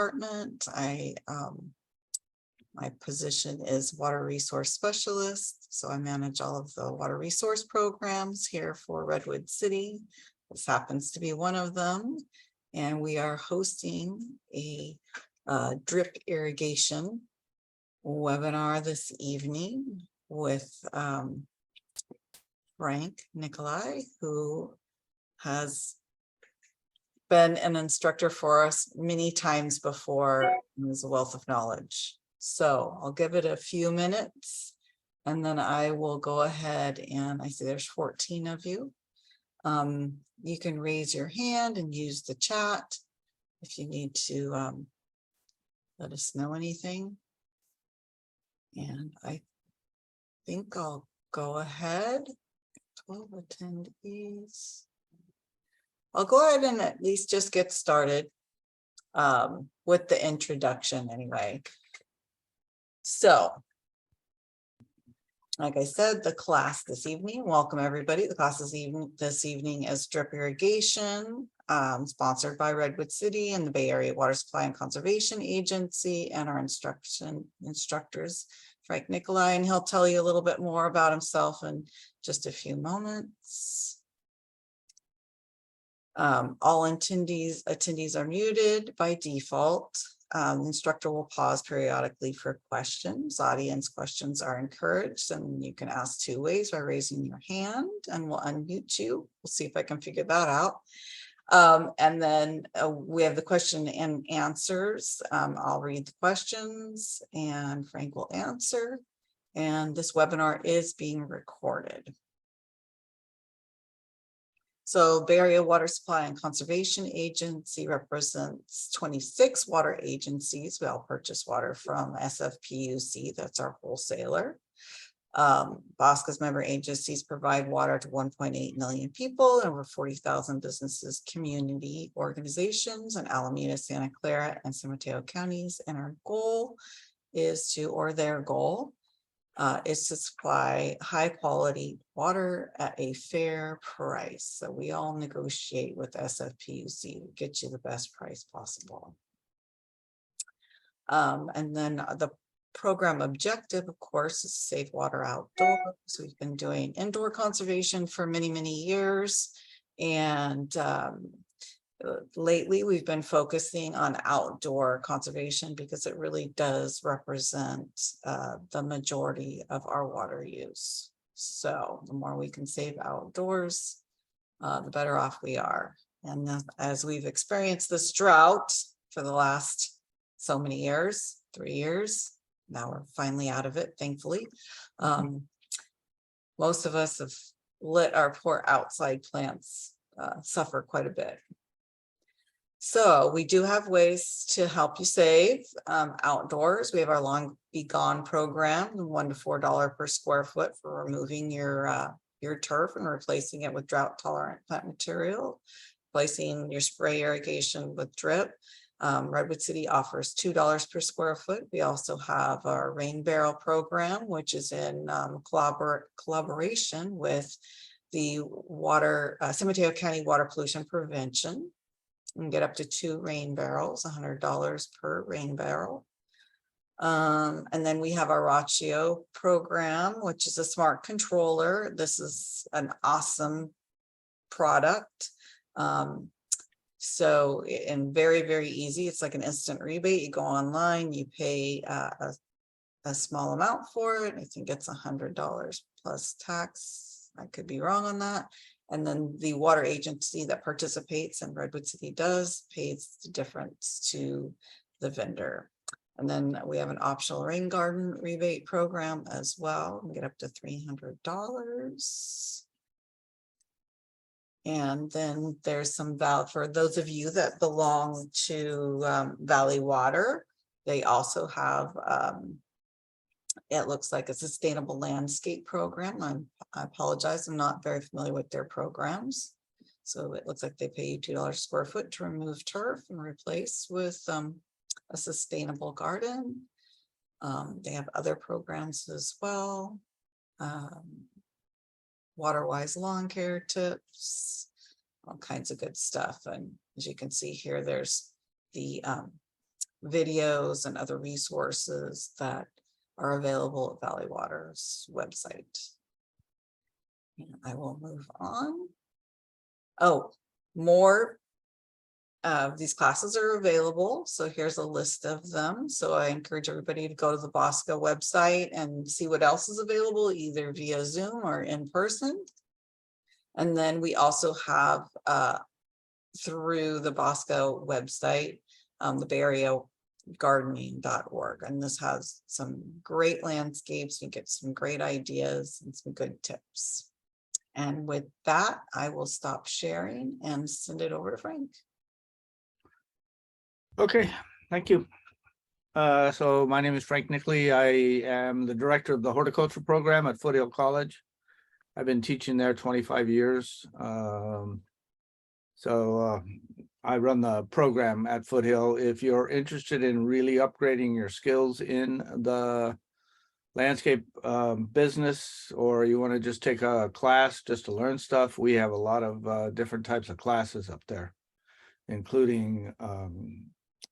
department. My position is water resource specialist, so I manage all of the water resource programs here for Redwood City. This happens to be one of them, and we are hosting a drip irrigation webinar this evening with Frank Niccoli, who has been an instructor for us many times before and is a wealth of knowledge. So I'll give it a few minutes and then I will go ahead and I see there's 14 of you. You can raise your hand and use the chat if you need to let us know anything. And I think I'll go ahead. 12 attendees. I'll go ahead and at least just get started with the introduction anyway. So, like I said, the class this evening, welcome everybody. The class this evening is drip irrigation, sponsored by Redwood City and the Bay Area Water Supply and Conservation Agency, and our instructors, Frank Niccoli, and he'll tell you a little bit more about himself in just a few moments. All attendees are muted by default. The instructor will pause periodically for questions. Audience questions are encouraged, and you can ask two ways: by raising your hand and we'll unmute you. We'll see if I can figure that out. And then we have the question and answers. I'll read the questions and Frank will answer. And this webinar is being recorded. So Bay Area Water Supply and Conservation Agency represents 26 water agencies. We all purchase water from SFPUC, that's our wholesaler. BOSCA's member agencies provide water to 1.8 million people and over 40,000 businesses, community organizations in Alameda, Santa Clara, and San Mateo counties. And our goal is to, or their goal, is to supply high quality water at a fair price. So we all negotiate with SFPUC to get you the best price possible. And then the program objective, of course, is to save water outdoors. So we've been doing indoor conservation for many, many years. And lately we've been focusing on outdoor conservation because it really does represent the majority of our water use. So the more we can save outdoors, the better off we are. And as we've experienced this drought for the last so many years, 3 years, now we're finally out of it, thankfully. Most of us have let our poor outside plants suffer quite a bit. So we do have ways to help you save outdoors. We have our Long Be Gone program, $1 to $4 per square foot for removing your turf and replacing it with drought tolerant plant material, replacing your spray irrigation with drip. Redwood City offers $2 per square foot. We also have our rain barrel program, which is in collaboration with the San Mateo County Water Pollution Prevention. You can get up to 2 rain barrels, $100 per rain barrel. And then we have our Rachio program, which is a smart controller. This is an awesome product. And very, very easy. It's like an instant rebate. You go online, you pay a small amount for it. I think it's $100 plus tax. I could be wrong on that. And then the water agency that participates, and Redwood City does, pays the difference to the vendor. And then we have an optional rain garden rebate program as well. We get up to $300. And then there's some value for those of you that belong to Valley Water. They also have, it looks like a sustainable landscape program. I apologize, I'm not very familiar with their programs. So it looks like they pay you $2 a square foot to remove turf and replace with a sustainable garden. They have other programs as well. Water-wise lawn care tips, all kinds of good stuff. And as you can see here, there's the videos and other resources that are available at Valley Water's website. And I will move on. Oh, more of these classes are available. So here's a list of them. So I encourage everybody to go to the Bosco website and see what else is available, either via Zoom or in person. And then we also have through the Bosco website, the Bay Area gardening.org, and this has some great landscapes. You get some great ideas and some good tips. And with that, I will stop sharing and send it over to Frank. Okay, thank you. So my name is Frank Niccoli. I am the director of the horticulture program at Foothill College. I've been teaching there 25 years. I run the program at Foothill. If you're interested in really upgrading your skills in the landscape business, or you want to just take a class just to learn stuff, we have a lot of different types of classes up there, including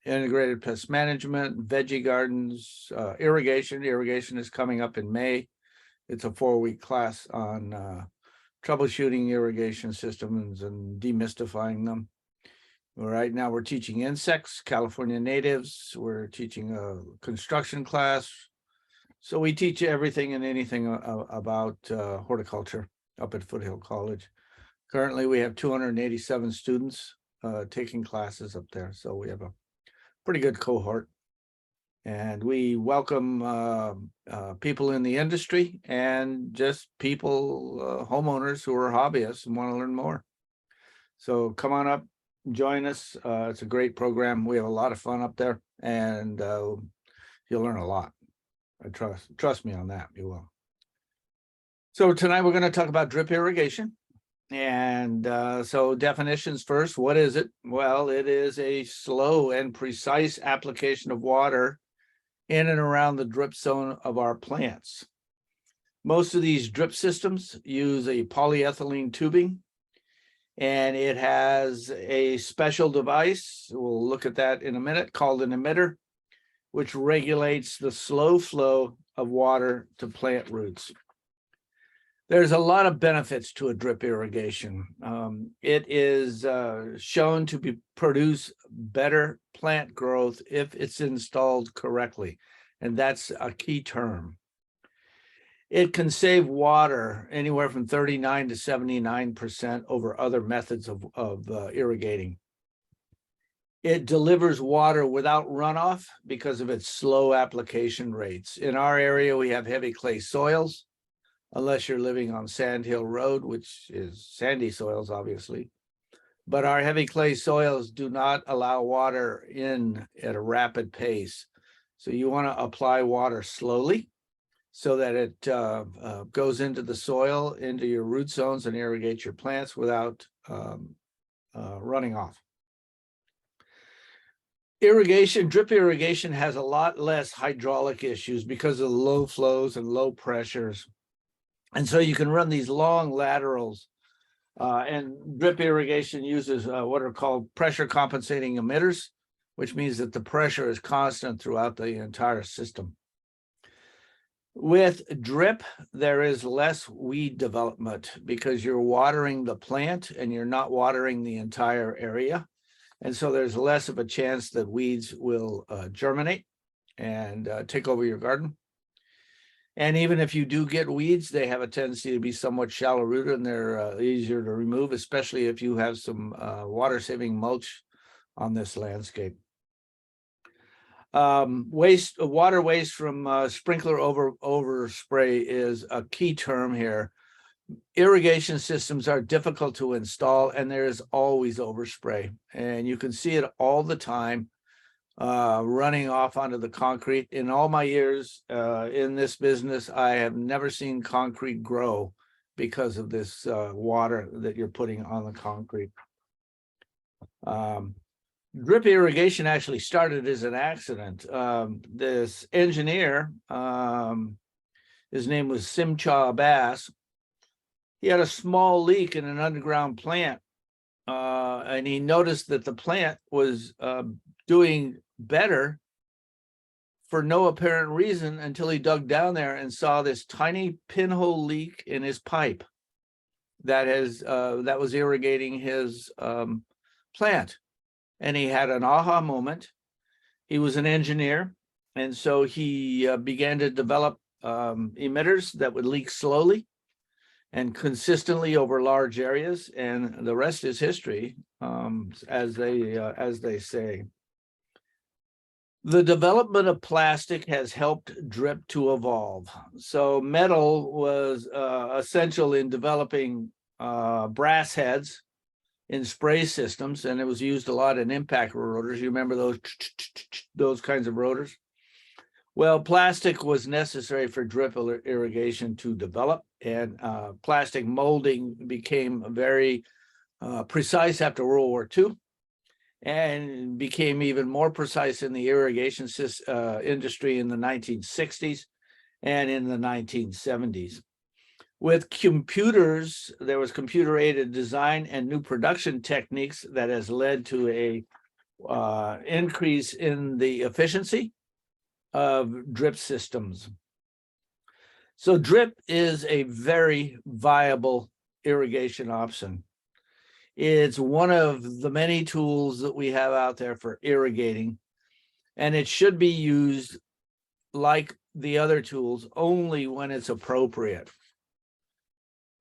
integrated pest management, veggie gardens, irrigation. Irrigation is coming up in May. It's a 4-week class on troubleshooting irrigation systems and demystifying them. Right now we're teaching insects, California natives. We're teaching a construction class. So we teach everything and anything about horticulture up at Foothill College. Currently we have 287 students taking classes up there. So we have a pretty good cohort. And we welcome people in the industry and just people, homeowners who are hobbyists and want to learn more. So come on up, join us. It's a great program. We have a lot of fun up there, and you'll learn a lot. I trust me on that, you will. So tonight we're going to talk about drip irrigation. And so definitions first. What is it? Well, it is a slow and precise application of water in and around the drip zone of our plants. Most of these drip systems use a polyethylene tubing, and it has a special device, we'll look at that in a minute, called an emitter, which regulates the slow flow of water to plant roots. There's a lot of benefits to a drip irrigation. It is shown to produce better plant growth if it's installed correctly, and that's a key term. It can save water anywhere from 39 to 79% over other methods of irrigating. It delivers water without runoff because of its slow application rates. In our area, we have heavy clay soils, unless you're living on Sand Hill Road, which is sandy soils, obviously. But our heavy clay soils do not allow water in at a rapid pace. So you want to apply water slowly so that it goes into the soil, into your root zones, and irrigate your plants without running off. Drip irrigation has a lot less hydraulic issues because of the low flows and low pressures. And so you can run these long laterals, and drip irrigation uses what are called pressure compensating emitters, which means that the pressure is constant throughout the entire system. With drip, there is less weed development because you're watering the plant and you're not watering the entire area. And so there's less of a chance that weeds will germinate and take over your garden. And even if you do get weeds, they have a tendency to be somewhat shallow rooted, and they're easier to remove, especially if you have some water-saving mulch on this landscape. Water waste from sprinkler overspray is a key term here. Irrigation systems are difficult to install, and there is always overspray, and you can see it all the time. Running off onto the concrete. In all my years in this business, I have never seen concrete grow because of this water that you're putting on the concrete. Drip irrigation actually started as an accident. This engineer, his name was Simcha Abbas. He had a small leak in an underground plant, and he noticed that the plant was doing better for no apparent reason until he dug down there and saw this tiny pinhole leak in his pipe that was irrigating his plant. And he had an aha moment. He was an engineer, and so he began to develop emitters that would leak slowly and consistently over large areas, and the rest is history, as they say. The development of plastic has helped drip to evolve. So metal was essential in developing brass heads in spray systems, and it was used a lot in impact rotors. You remember those kinds of rotors? Well, plastic was necessary for drip irrigation to develop, and plastic molding became very precise after World War II, and became even more precise in the irrigation industry in the 1960s and in the 1970s. With computers, there was computer-aided design and new production techniques that has led to a increase in the efficiency of drip systems. So drip is a very viable irrigation option. It's one of the many tools that we have out there for irrigating, and it should be used like the other tools only when it's appropriate.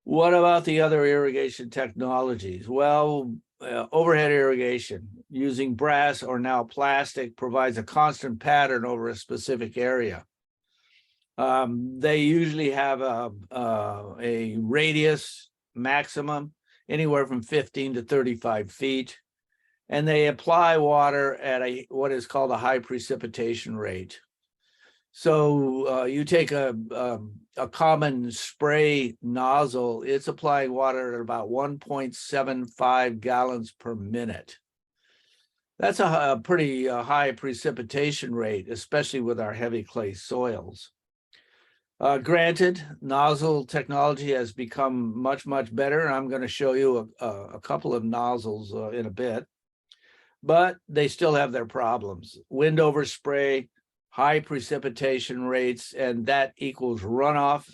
What about the other irrigation technologies? Well, overhead irrigation using brass or now plastic provides a constant pattern over a specific area. They usually have a radius maximum anywhere from 15 to 35 feet, and they apply water at what is called a high precipitation rate. So you take a common spray nozzle, it's applying water at about 1.75 gallons per minute. That's a pretty high precipitation rate, especially with our heavy clay soils. Granted, nozzle technology has become much, much better, and I'm going to show you a couple of nozzles in a bit, but they still have their problems. Wind overspray, high precipitation rates, and that equals runoff.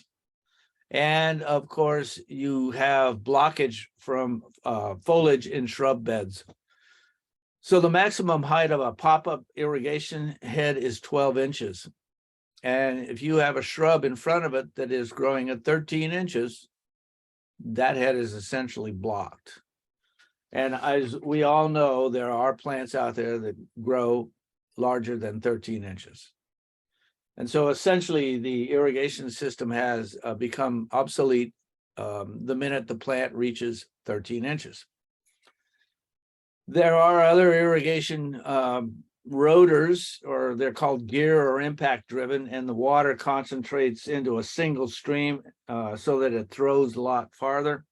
And of course, you have blockage from foliage in shrub beds. So the maximum height of a pop-up irrigation head is 12 inches. And if you have a shrub in front of it that is growing at 13 inches, that head is essentially blocked. And as we all know, there are plants out there that grow larger than 13 inches. And so essentially the irrigation system has become obsolete the minute the plant reaches 13 inches. There are other irrigation rotors, or they're called gear or impact driven, and the water concentrates into a single stream so that it throws a lot farther.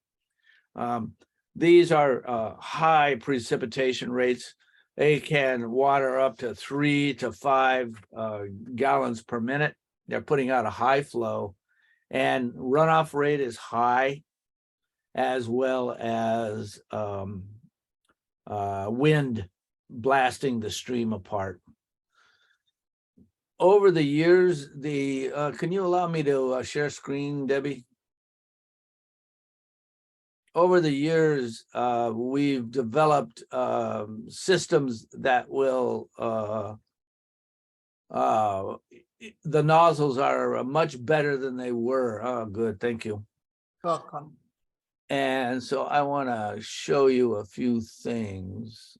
These are high precipitation rates. They can water up to 3 to 5 gallons per minute. They're putting out a high flow, and runoff rate is high, as well as wind blasting the stream apart. Over the years, can you allow me to share screen, Debbie? Over the years, we've developed systems that will, the nozzles are much better than they were. Oh, good, thank you. Welcome. And so I want to show you a few things.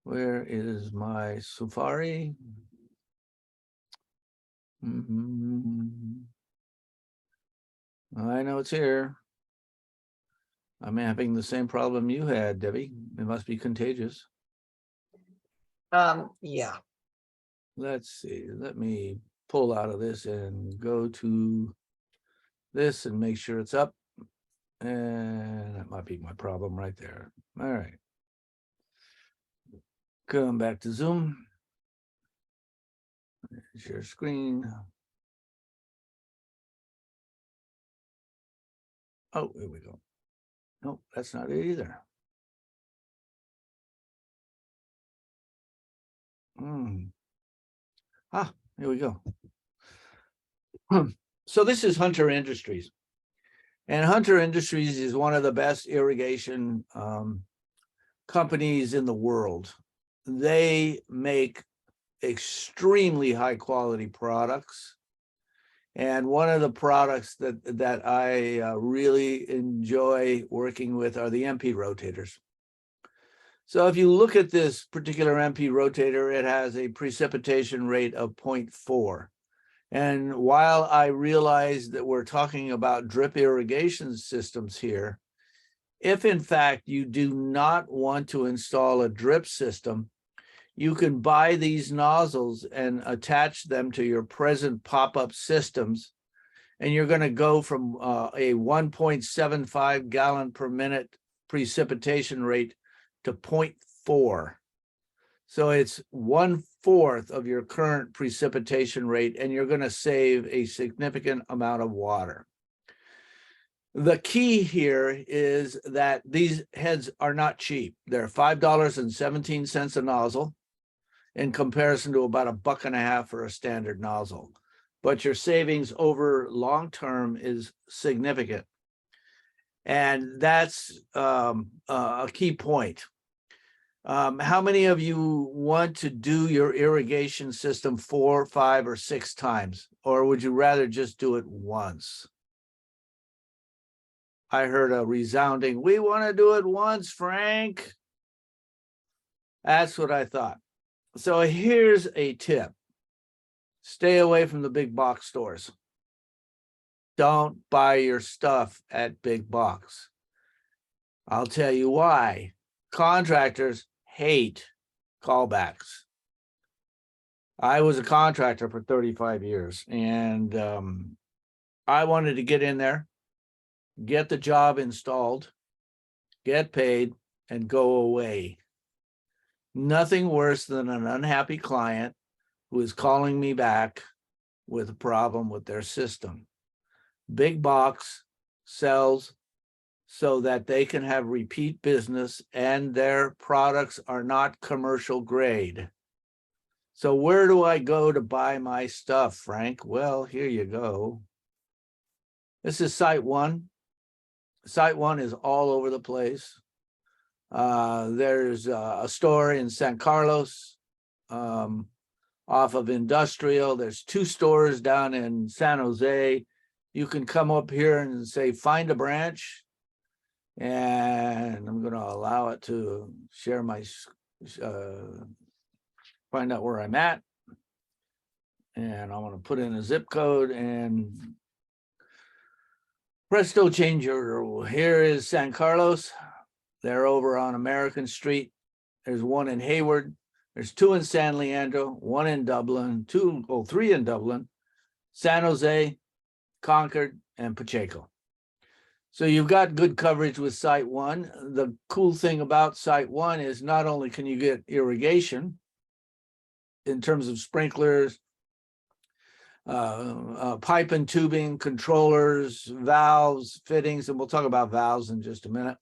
Where is my Safari? I know it's here. I'm having the same problem you had, Debbie. It must be contagious. Yeah. Let's see. Let me pull out of this and go to this and make sure it's up. And that might be my problem right there. All right. Come back to Zoom. Share screen. Oh, here we go. Nope, that's not it either. Here we go. So this is Hunter Industries. And Hunter Industries is one of the best irrigation companies in the world. They make extremely high quality products. And one of the products that I really enjoy working with are the MP rotators. So if you look at this particular MP rotator, it has a precipitation rate of 0.4. And while I realize that we're talking about drip irrigation systems here, if in fact you do not want to install a drip system, you can buy these nozzles and attach them to your present pop-up systems. And you're going to go from a 1.75 gallon per minute precipitation rate to 0.4. So it's 1/4 of your current precipitation rate, and you're going to save a significant amount of water. The key here is that these heads are not cheap. They're $5.17 a nozzle in comparison to about $1.50 for a standard nozzle. But your savings over long term is significant. And that's a key point. How many of you want to do your irrigation system 4, 5, or 6 times? Or would you rather just do it once? I heard a resounding, "We want to do it once, Frank." That's what I thought. So here's a tip. Stay away from the big box stores. Don't buy your stuff at big box. I'll tell you why. Contractors hate callbacks. I was a contractor for 35 years, and I wanted to get in there, get the job installed, get paid, and go away. Nothing worse than an unhappy client who is calling me back with a problem with their system. Big box sells so that they can have repeat business, and their products are not commercial grade. So where do I go to buy my stuff, Frank? Well, here you go. This is Site One. Site One is all over the place. There's a store in San Carlos, off of Industrial. There's 2 stores down in San Jose. You can come up here and say, find a branch. And I'm going to allow it to share my, find out where I'm at. And I want to put in a zip code, and presto change order. Here is San Carlos. They're over on American Street. There's 1 in Hayward. There's 2 in San Leandro, 1 in Dublin, 3 in Dublin, San Jose, Concord, and Pacheco. So you've got good coverage with Site One. The cool thing about Site One is not only can you get irrigation in terms of sprinklers, pipe and tubing, controllers, valves, fittings, and we'll talk about valves in just a minute.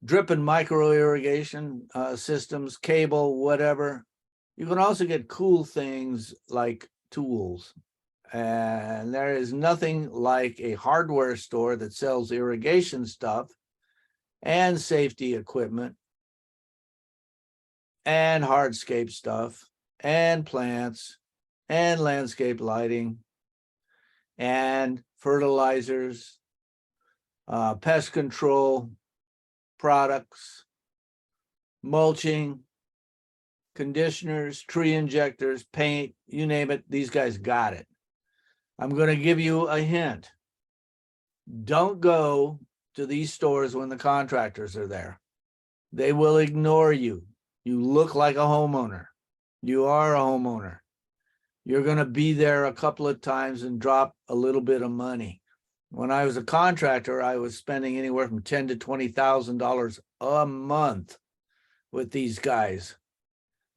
Drip and micro irrigation systems, cable, whatever. You can also get cool things like tools. And there is nothing like a hardware store that sells irrigation stuff and safety equipment and hardscape stuff and plants and landscape lighting and fertilizers, pest control products, mulching, conditioners, tree injectors, paint, you name it, these guys got it. I'm going to give you a hint. Don't go to these stores when the contractors are there. They will ignore you. You look like a homeowner. You are a homeowner. You're going to be there a couple of times and drop a little bit of money. When I was a contractor, I was spending anywhere from $10,000 to $20,000 a month with these guys.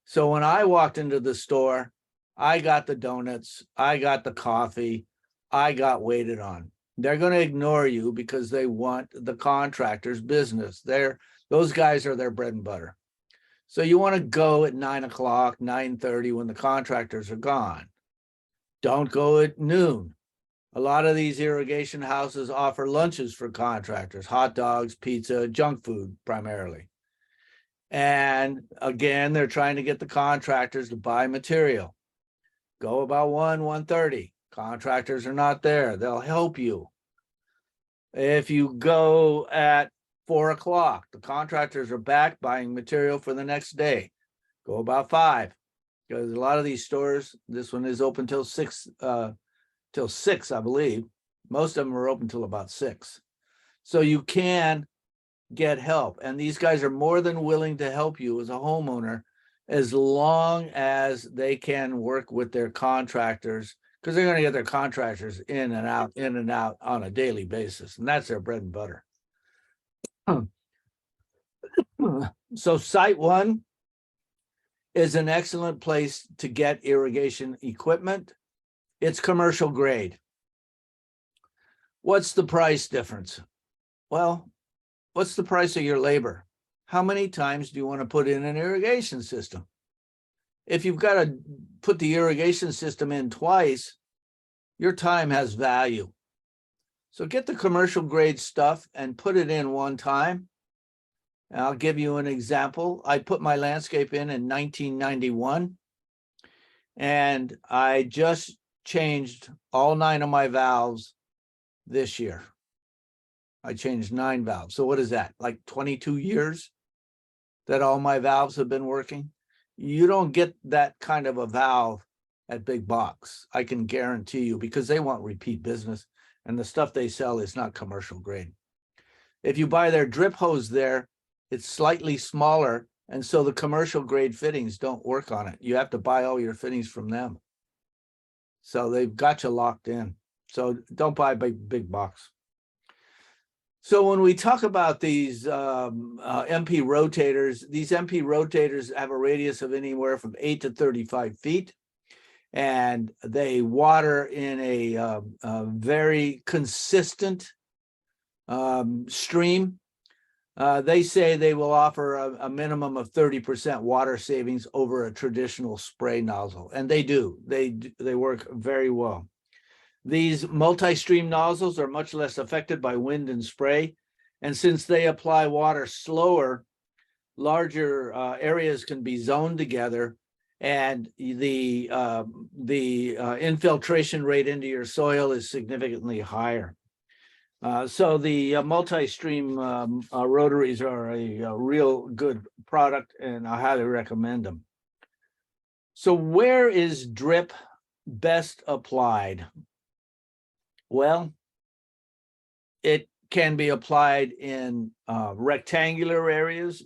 So when I walked into the store, I got the donuts, I got the coffee, I got waited on. They're going to ignore you because they want the contractor's business. Those guys are their bread and butter. So you want to go at 9 o'clock, 9:30 when the contractors are gone. Don't go at noon. A lot of these irrigation houses offer lunches for contractors, hot dogs, pizza, junk food primarily. And again, they're trying to get the contractors to buy material. Go about 1:30. Contractors are not there. They'll help you. If you go at 4 o'clock, the contractors are back buying material for the next day. Go about 5, because a lot of these stores, this one is open till 6, I believe. Most of them are open till about 6. So you can get help. And these guys are more than willing to help you as a homeowner, as long as they can work with their contractors, because they're going to get their contractors in and out on a daily basis. And that's their bread and butter. So Site One is an excellent place to get irrigation equipment. It's commercial grade. What's the price difference? Well, what's the price of your labor? How many times do you want to put in an irrigation system? If you've got to put the irrigation system in twice, your time has value. So get the commercial grade stuff and put it in one time. And I'll give you an example. I put my landscape in 1991, and I just changed all 9 of my valves this year. I changed 9 valves. So what is that? Like 22 years that all my valves have been working? You don't get that kind of a valve at big box. I can guarantee you, because they want repeat business, and the stuff they sell is not commercial grade. If you buy their drip hose there, it's slightly smaller, and so the commercial grade fittings don't work on it. You have to buy all your fittings from them. So they've got you locked in. So don't buy big box. So when we talk about these MP rotators, these MP rotators have a radius of anywhere from 8 to 35 feet, and they water in a very consistent stream. They say they will offer a minimum of 30% water savings over a traditional spray nozzle, and they do. They work very well. These multi-stream nozzles are much less affected by wind and spray, and since they apply water slower, larger areas can be zoned together, and the infiltration rate into your soil is significantly higher. So the multi-stream rotaries are a real good product, and I highly recommend them. So where is drip best applied? Well, it can be applied in rectangular areas,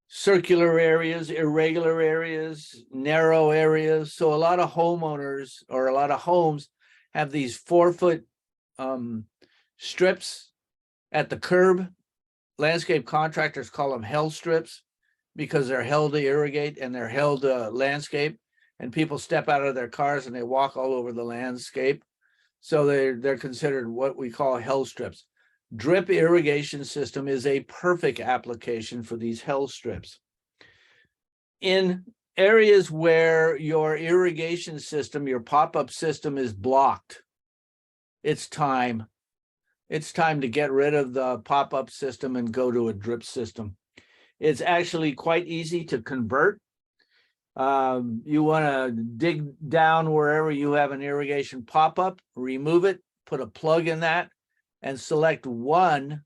circular areas, irregular areas, narrow areas. So a lot of homeowners or a lot of homes have these 4-foot strips at the curb. Landscape contractors call them hell strips because they're held to irrigate and they're held to landscape, and people step out of their cars and they walk all over the landscape. So they're considered what we call hell strips. Drip irrigation system is a perfect application for these hell strips. In areas where your irrigation system, your pop-up system is blocked, it's time. It's time to get rid of the pop-up system and go to a drip system. It's actually quite easy to convert. You want to dig down wherever you have an irrigation pop-up, remove it, put a plug in that, and select one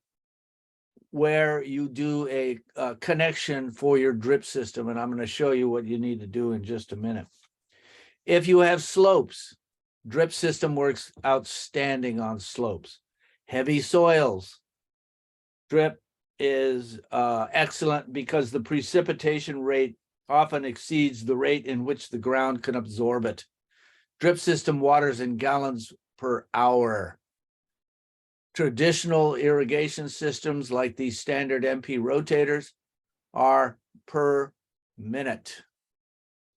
where you do a connection for your drip system. And I'm going to show you what you need to do in just a minute. If you have slopes, drip system works outstanding on slopes. Heavy soils, drip is excellent because the precipitation rate often exceeds the rate in which the ground can absorb it. Drip system waters in gallons per hour. Traditional irrigation systems like these standard MP rotators are per minute.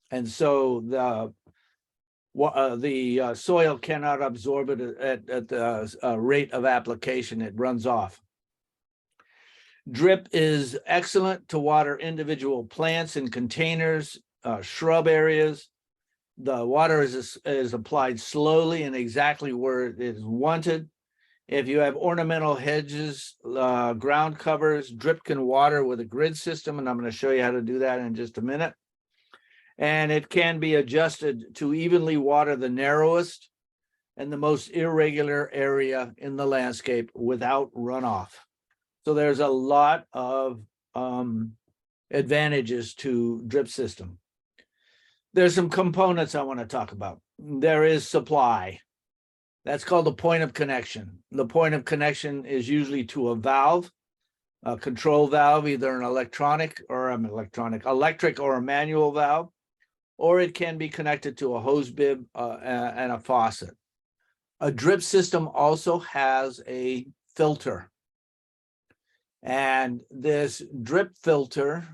And so the soil cannot absorb it at the rate of application. It runs off. Drip is excellent to water individual plants in containers, shrub areas. The water is applied slowly and exactly where it is wanted. If you have ornamental hedges, ground covers, drip can water with a grid system, and I'm going to show you how to do that in just a minute. And it can be adjusted to evenly water the narrowest and the most irregular area in the landscape without runoff. So there's a lot of advantages to drip system. There's some components I want to talk about. There is supply. That's called the point of connection. The point of connection is usually to a valve, a control valve, either an electric or a manual valve, or it can be connected to a hose bib and a faucet. A drip system also has a filter. And this drip filter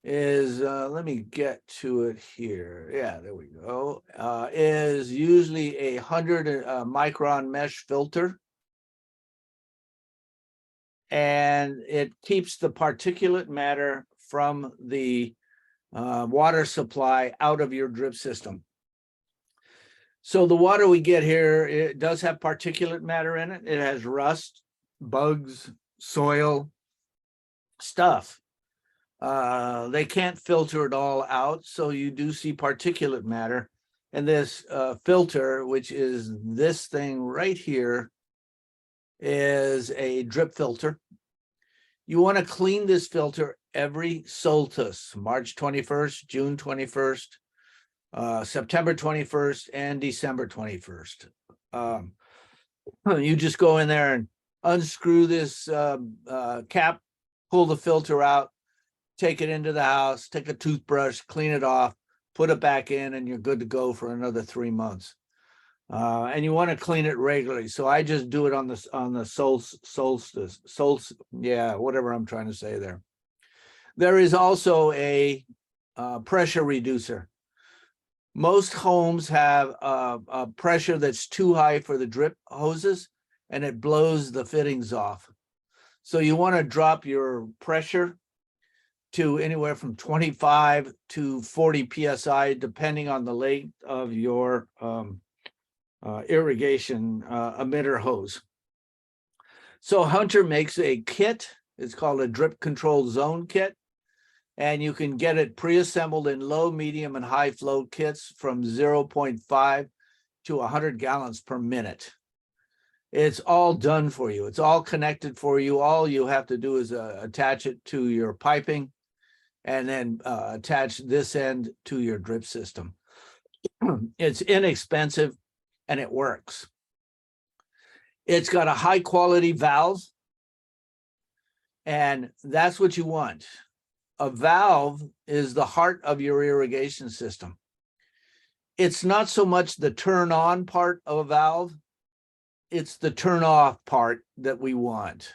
is, let me get to it here. Yeah, there we go. Is usually a 100 micron mesh filter. And it keeps the particulate matter from the water supply out of your drip system. So the water we get here, it does have particulate matter in it. It has rust, bugs, soil, stuff. They can't filter it all out, so you do see particulate matter. And this filter, which is this thing right here, is a drip filter. You want to clean this filter every solstice, March 21st, June 21st, September 21st, and December 21st. You just go in there and unscrew this cap, pull the filter out, take it into the house, take a toothbrush, clean it off, put it back in, and you're good to go for another 3 months. And you want to clean it regularly. So I just do it on the solstice, yeah, whatever I'm trying to say there. There is also a pressure reducer. Most homes have a pressure that's too high for the drip hoses, and it blows the fittings off. So you want to drop your pressure to anywhere from 25 to 40 PSI, depending on the length of your irrigation emitter hose. So Hunter makes a kit. It's called a drip control zone kit. And you can get it pre-assembled in low, medium, and high flow kits from 0.5 to 100 gallons per minute. It's all done for you. It's all connected for you. All you have to do is attach it to your piping and then attach this end to your drip system. It's inexpensive and it works. It's got a high quality valve, and that's what you want. A valve is the heart of your irrigation system. It's not so much the turn on part of a valve, it's the turn off part that we want.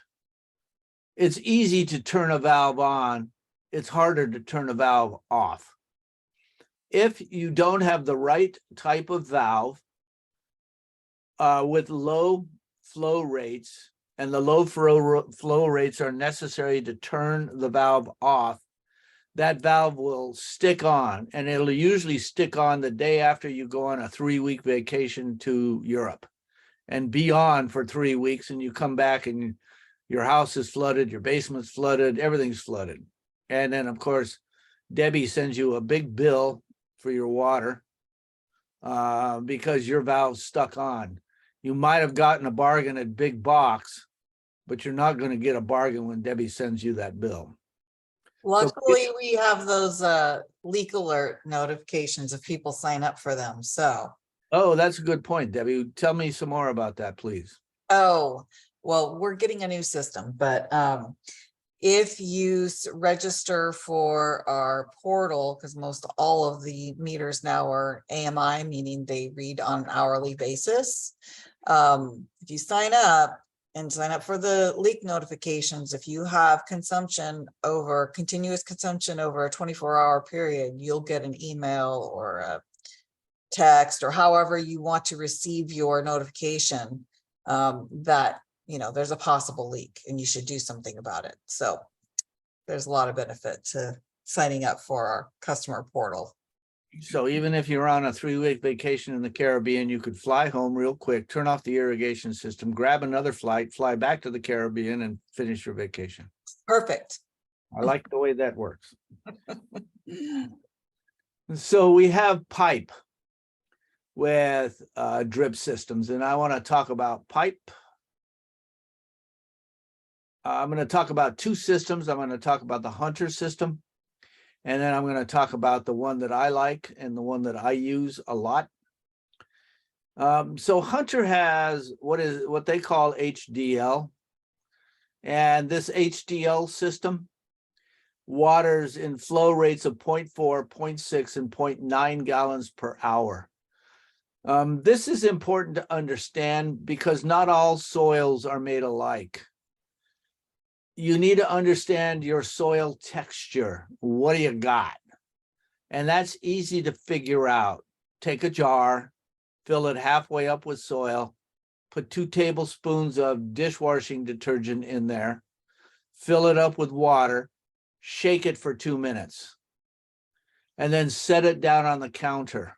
It's easy to turn a valve on, it's harder to turn a valve off. If you don't have the right type of valve with low flow rates, and the low flow rates are necessary to turn the valve off, that valve will stick on, and it'll usually stick on the day after you go on a 3-week vacation to Europe and be on for 3 weeks, and you come back and your house is flooded, your basement's flooded, everything's flooded. And then, of course, Debbie sends you a big bill for your water because your valve's stuck on. You might have gotten a bargain at Big Box, but you're not going to get a bargain when Debbie sends you that bill. Luckily, we have those leak alert notifications if people sign up for them. So. Oh, that's a good point, Debbie. Tell me some more about that, please. Oh, well, we're getting a new system, but if you register for our portal, because most all of the meters now are AMI, meaning they read on an hourly basis. If you sign up for the leak notifications, if you have continuous consumption over a 24-hour period, you'll get an email or a text or however you want to receive your notification that there's a possible leak and you should do something about it. So there's a lot of benefit to signing up for our customer portal. So even if you're on a 3-week vacation in the Caribbean, you could fly home real quick, turn off the irrigation system, grab another flight, fly back to the Caribbean and finish your vacation. Perfect. I like the way that works. So we have pipe with drip systems, and I want to talk about pipe. I'm going to talk about 2 systems. I'm going to talk about the Hunter system, and then I'm going to talk about the one that I like and the one that I use a lot. So Hunter has what they call HDL, and this HDL system waters in flow rates of 0.4, 0.6, and 0.9 gallons per hour. This is important to understand because not all soils are made alike. You need to understand your soil texture. What do you got? And that's easy to figure out. Take a jar, fill it halfway up with soil, put 2 tablespoons of dishwashing detergent in there, fill it up with water, shake it for 2 minutes, and then set it down on the counter.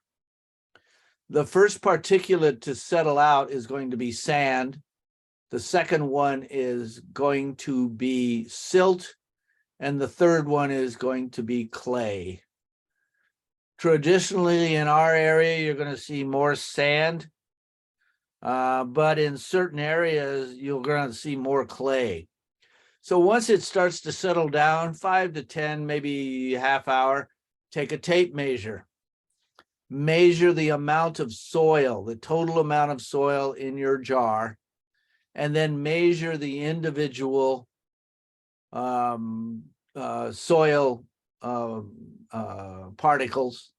The first particulate to settle out is going to be sand. The second one is going to be silt, and the third one is going to be clay. Traditionally, in our area, you're going to see more sand, but in certain areas, you're going to see more clay. So once it starts to settle down, 5 to 10, maybe half hour, take a tape measure. Measure the amount of soil, the total amount of soil in your jar, and then measure the individual soil particles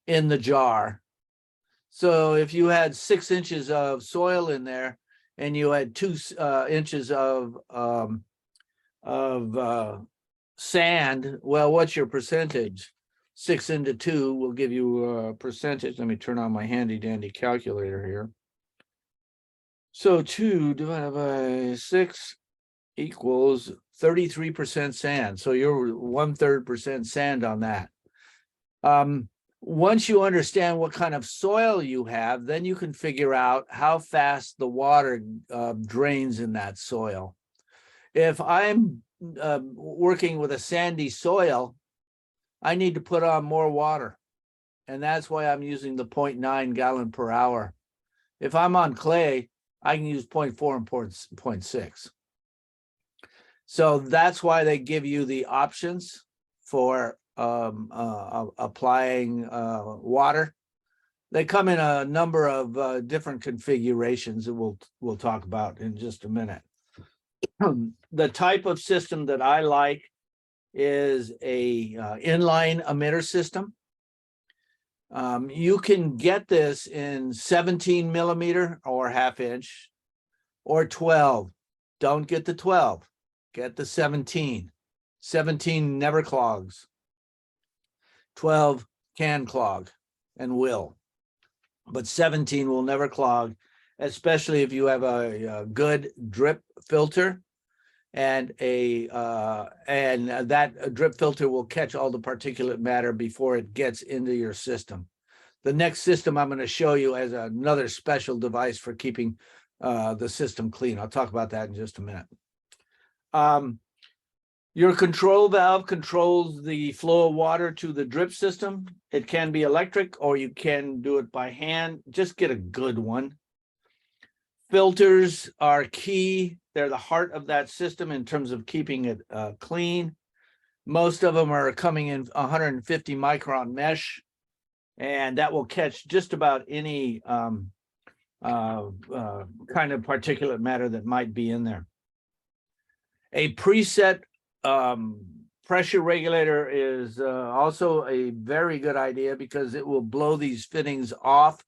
in the jar. So if you had 6 inches of soil in there and you had 2 inches of sand, well, what's your percentage? 6 into 2 will give you a percentage. Let me turn on my handy dandy calculator here. So 2 divided by 6 equals 33% sand. So you're 1/3% sand on that. Once you understand what kind of soil you have, then you can figure out how fast the water drains in that soil. If I'm working with a sandy soil, I need to put on more water. And that's why I'm using the 0.9 gallon per hour. If I'm on clay, I can use 0.4 and 0.6. So that's why they give you the options for applying water. They come in a number of different configurations that we'll talk about in just a minute. The type of system that I like is a inline emitter system. You can get this in 17 millimeter or 1/2 inch or 12. Don't get the 12, get the 17. 17 never clogs. 12 can clog and will, but 17 will never clog, especially if you have a good drip filter, and that drip filter will catch all the particulate matter before it gets into your system. The next system I'm going to show you as another special device for keeping the system clean. I'll talk about that in just a minute. Your control valve controls the flow of water to the drip system. It can be electric or you can do it by hand. Just get a good one. Filters are key. They're the heart of that system in terms of keeping it clean. Most of them are coming in 150 micron mesh, and that will catch just about any kind of particulate matter that might be in there. A preset pressure regulator is also a very good idea because it will blow these fittings off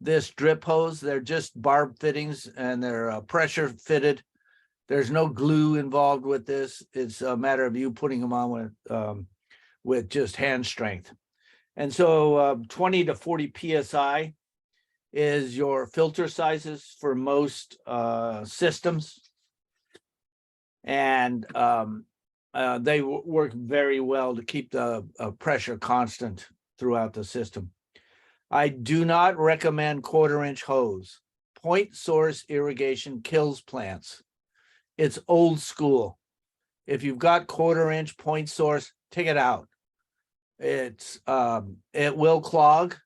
this drip hose. They're just barb fittings and they're pressure fitted. There's no glue involved with this. It's a matter of you putting them on with just hand strength. And so 20 to 40 PSI is your filter sizes for most systems. And they work very well to keep the pressure constant throughout the system. I do not recommend 1/4-inch hose. Point source irrigation kills plants. It's old school. If you've got 1/4-inch point source, take it out. It will clog.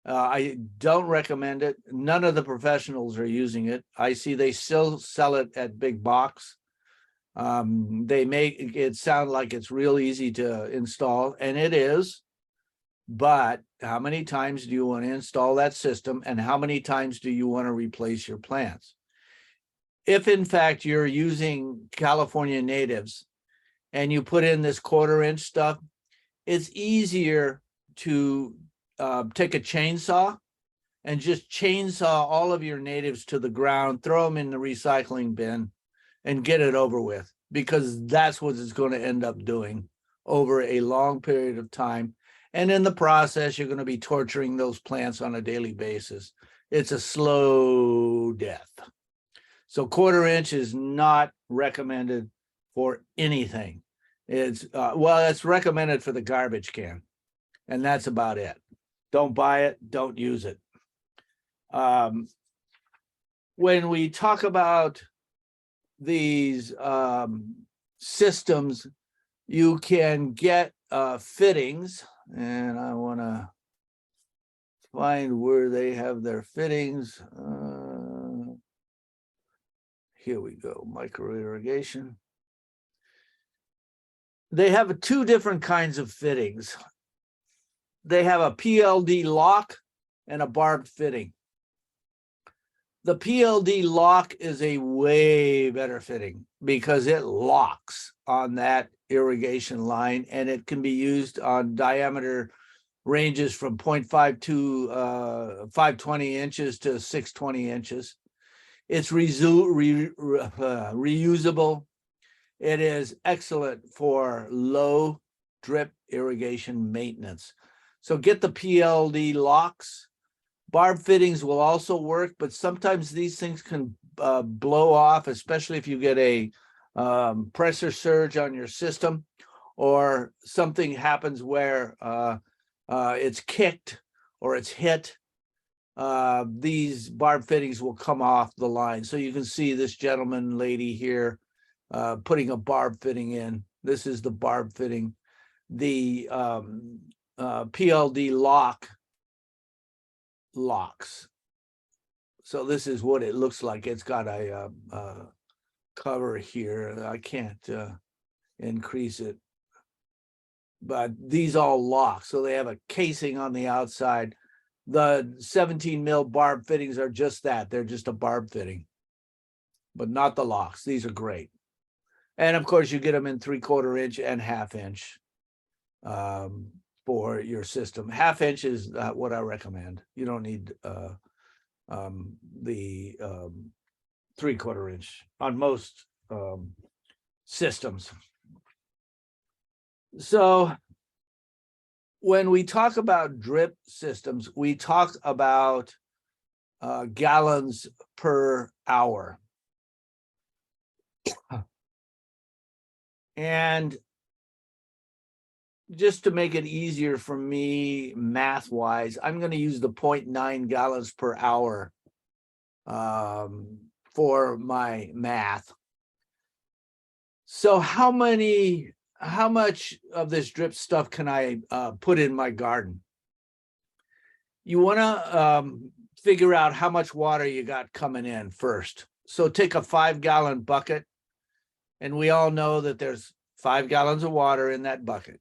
I don't recommend it. None of the professionals are using it. I see they still sell it at big box. They make it sound like it's real easy to install, and it is. But how many times do you want to install that system, and how many times do you want to replace your plants? If in fact you're using California natives and you put in this 1/4-inch stuff, it's easier to take a chainsaw and just chainsaw all of your natives to the ground, throw them in the recycling bin, and get it over with, because that's what it's going to end up doing over a long period of time. And in the process, you're going to be torturing those plants on a daily basis. It's a slow death. So 1/4-inch is not recommended for anything. It's it's recommended for the garbage can, and that's about it. Don't buy it, don't use it. When we talk about these systems, you can get fittings, and I want to find where they have their fittings. Here we go, micro irrigation. They have 2 different kinds of fittings. They have a PLD lock and a barbed fitting. The PLD lock is a way better fitting because it locks on that irrigation line, and it can be used on diameter ranges from 0.5 to 520 inches to 620 inches. It's reusable. It is excellent for low drip irrigation maintenance. So get the PLD locks. Barb fittings will also work, but sometimes these things can blow off, especially if you get a pressure surge on your system, or something happens where it's kicked or it's hit. These barb fittings will come off the line. So you can see this gentleman, lady here, putting a barb fitting in. This is the barb fitting. The PLD locks. So this is what it looks like. It's got a cover here. I can't increase it, but these all lock. So they have a casing on the outside. The 17 mil barb fittings are just that. They're just a barb fitting, but not the locks. These are great. And of course you get them in 3/4 inch and 1/2 inch for your system. 1/2 inch is what I recommend. You don't need the 3/4 inch on most systems. So when we talk about drip systems, we talk about gallons per hour. And just to make it easier for me math-wise, I'm going to use the 0.9 gallons per hour for my math. So how much of this drip stuff can I put in my garden? You want to figure out how much water you got coming in first. So take a 5-gallon bucket, and we all know that there's 5 gallons of water in that bucket.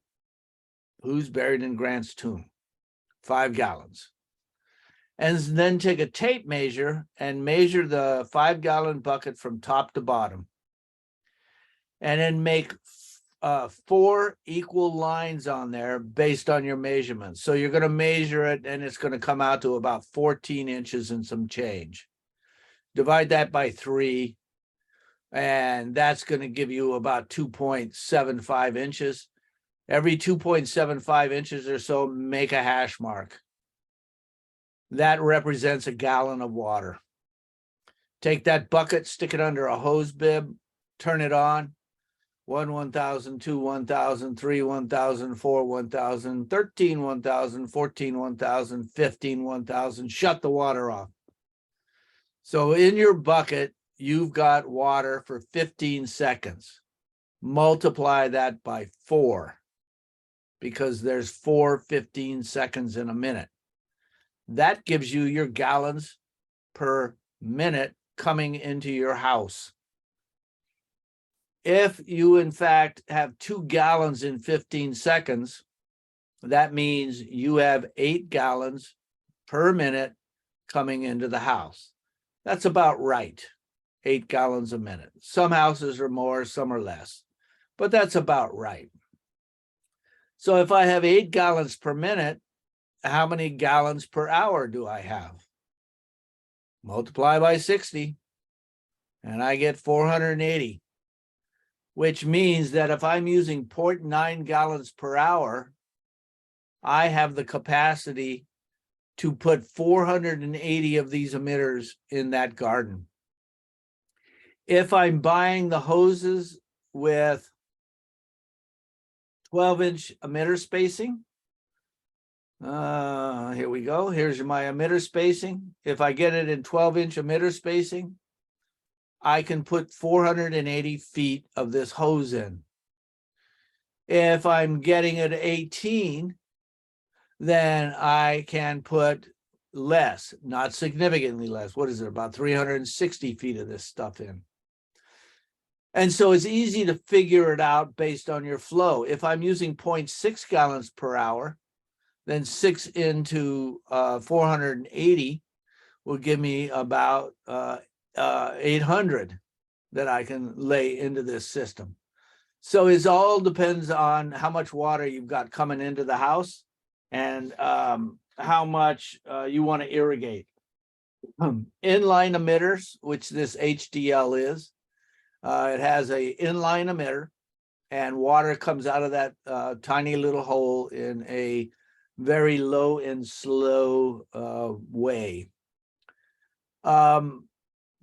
Who's buried in Grant's tomb? 5 gallons. And then take a tape measure and measure the 5-gallon bucket from top to bottom. And then make 4 equal lines on there based on your measurements. So you're going to measure it, and it's going to come out to about 14 inches and some change. Divide that by 3, and that's going to give you about 2.75 inches. Every 2.75 inches or so, make a hash mark. That represents a gallon of water. Take that bucket, stick it under a hose bib, turn it on. 1,000, 2, 1,000, 3, 1,000, 4, 1,000, 13, 1,000, 14, 1,000, 15, 1,000, shut the water off. So in your bucket, you've got water for 15 seconds. Multiply that by 4 because there's 4 15 seconds in a minute. That gives you your gallons per minute coming into your house. If you, in fact, have 2 gallons in 15 seconds, that means you have 8 gallons per minute coming into the house. That's about right, 8 gallons a minute. Some houses are more, some are less, but that's about right. So if I have 8 gallons per minute, how many gallons per hour do I have? Multiply by 60, and I get 480. Which means that if I'm using 0.9 gallons per hour, I have the capacity to put 480 of these emitters in that garden. If I'm buying the hoses with 12-inch emitter spacing, here we go. Here's my emitter spacing. If I get it in 12-inch emitter spacing, I can put 480 feet of this hose in. If I'm getting it 18, then I can put less, not significantly less. What is it, about 360 feet of this stuff in? And so it's easy to figure it out based on your flow. If I'm using 0.6 gallons per hour, then 6 into 480 will give me about 800 that I can lay into this system. So it all depends on how much water you've got coming into the house and how much you want to irrigate. Inline emitters, which this HDL is, it has a inline emitter and water comes out of that tiny little hole in a very low and slow way.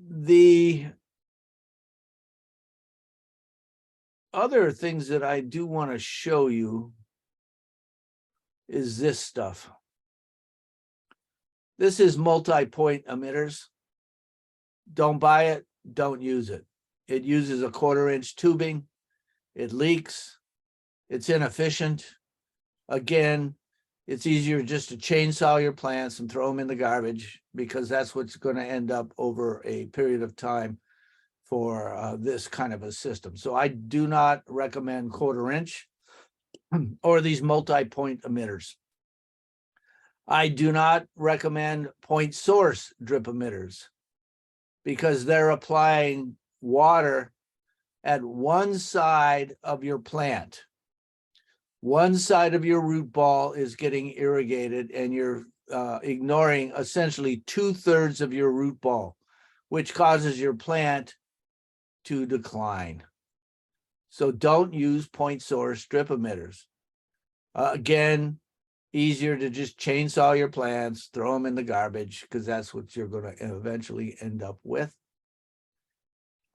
The other things that I do want to show you is this stuff. This is multi-point emitters. Don't buy it, don't use it. It uses a 1/4-inch tubing. It leaks. It's inefficient. Again, it's easier just to chainsaw your plants and throw them in the garbage because that's what's going to end up over a period of time for this kind of a system. So I do not recommend 1/4-inch or these multi-point emitters. I do not recommend point source drip emitters because they're applying water at one side of your plant. One side of your root ball is getting irrigated and you're ignoring essentially 2/3 of your root ball, which causes your plant to decline. So don't use point source drip emitters. Again, easier to just chainsaw your plants, throw them in the garbage because that's what you're going to eventually end up with.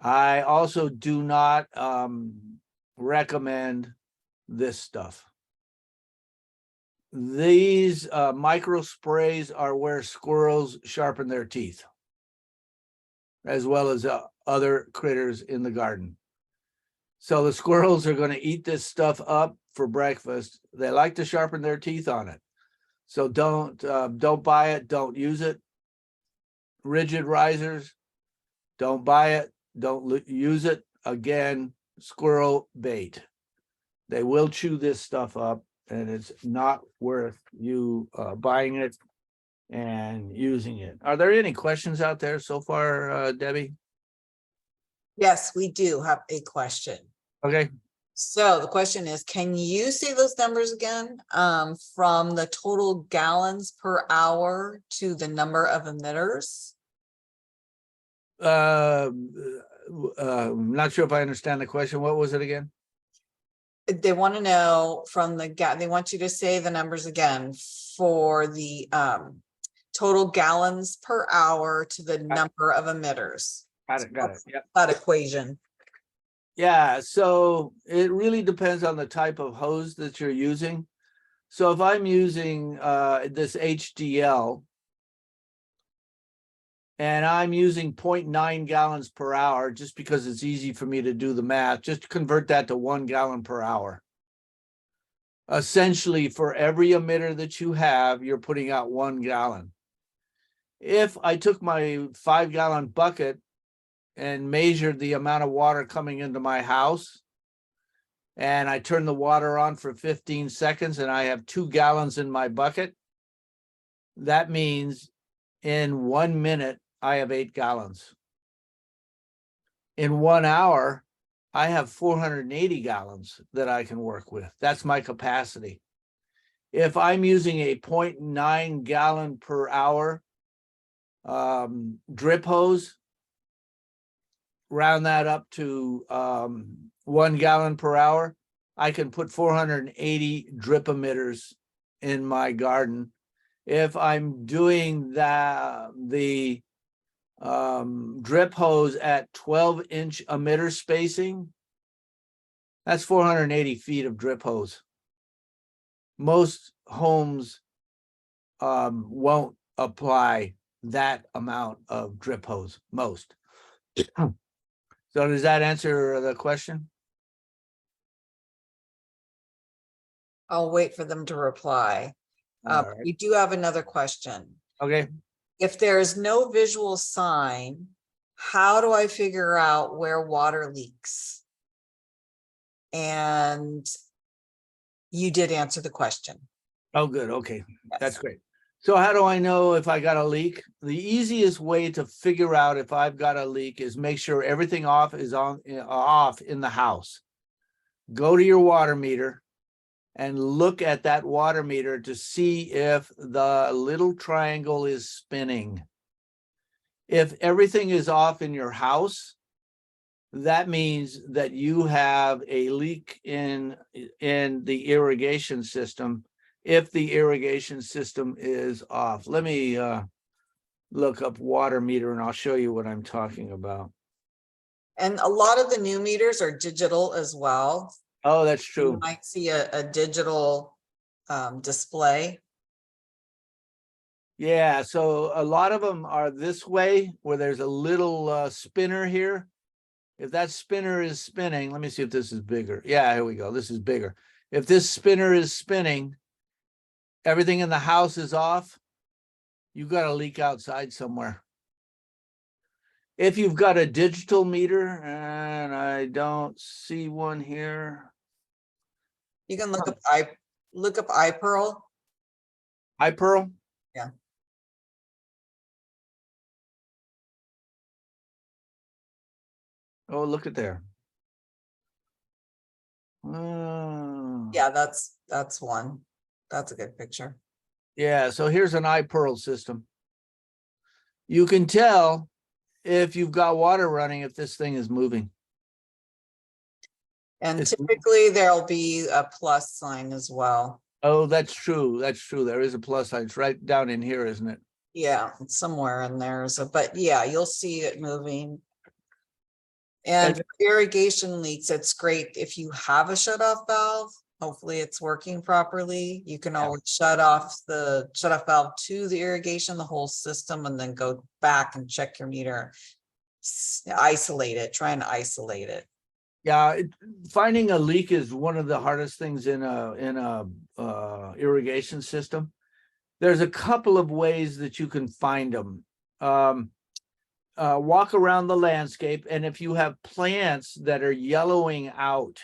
I also do not recommend this stuff. These micro sprays are where squirrels sharpen their teeth, as well as other critters in the garden. So the squirrels are going to eat this stuff up for breakfast. They like to sharpen their teeth on it. So don't buy it, don't use it. Rigid risers, don't buy it, don't use it. Again, squirrel bait. They will chew this stuff up and it's not worth you buying it and using it. Are there any questions out there so far, Debbie? Yes, we do have a question. Okay. So the question is, can you say those numbers again, from the total gallons per hour to the number of emitters? I'm not sure if I understand the question. What was it again? They want to know from the they want you to say the numbers again for the total gallons per hour to the number of emitters. Got it. Yep. That equation. Yeah, so it really depends on the type of hose that you're using. So if I'm using this HDL and I'm using 0.9 gallons per hour, just because it's easy for me to do the math, just convert that to 1 gallon per hour. Essentially, for every emitter that you have, you're putting out 1 gallon. If I took my 5-gallon bucket and measured the amount of water coming into my house, and I turn the water on for 15 seconds and I have 2 gallons in my bucket, that means in 1 minute, I have 8 gallons. In 1 hour, I have 480 gallons that I can work with. That's my capacity. If I'm using a 0.9 gallon per hour drip hose, round that up to 1 gallon per hour, I can put 480 drip emitters in my garden. If I'm doing the drip hose at 12-inch emitter spacing, that's 480 feet of drip hose. Most homes won't apply that amount of drip hose, most. So does that answer the question? I'll wait for them to reply. All right. We do have another question. Okay. If there is no visual sign, how do I figure out where water leaks? And you did answer the question. Oh, good. Okay. Yes. That's great. So how do I know if I got a leak? The easiest way to figure out if I've got a leak is make sure everything off in the house. Go to your water meter and look at that water meter to see if the little triangle is spinning. If everything is off in your house, that means that you have a leak in the irrigation system. If the irrigation system is off, let me look up water meter and I'll show you what I'm talking about. And a lot of the new meters are digital as well. Oh, that's You true. might see a digital display. Yeah, so a lot of them are this way, where there's a little spinner here. If that spinner is spinning, let me see if this is bigger. Yeah, here we go. This is bigger. If this spinner is spinning, everything in the house is off, you've got a leak outside somewhere. If you've got a digital meter, and I don't see one here. You can look up iPearl. Hi, Pearl. Yeah. Oh, look at there. Oh. Yeah, that's one. That's a good picture. Yeah, so here's an iPearl system. You can tell if you've got water running, if this thing is moving. And typically there'll be a plus sign as well. Oh, that's true. That's true. There is a plus sign. It's right down in here, isn't it? Yeah, it's somewhere in there. So, but yeah, you'll see it moving. And for irrigation leaks, it's great if you have a shutoff valve. Hopefully it's working properly. You can always shut off valve to the irrigation, the whole system, and then go back and check your meter. Isolate it, try and isolate it. Yeah, finding a leak is one of the hardest things in a irrigation system. There's a couple of ways that you can find them. Walk around the landscape, and if you have plants that are yellowing out,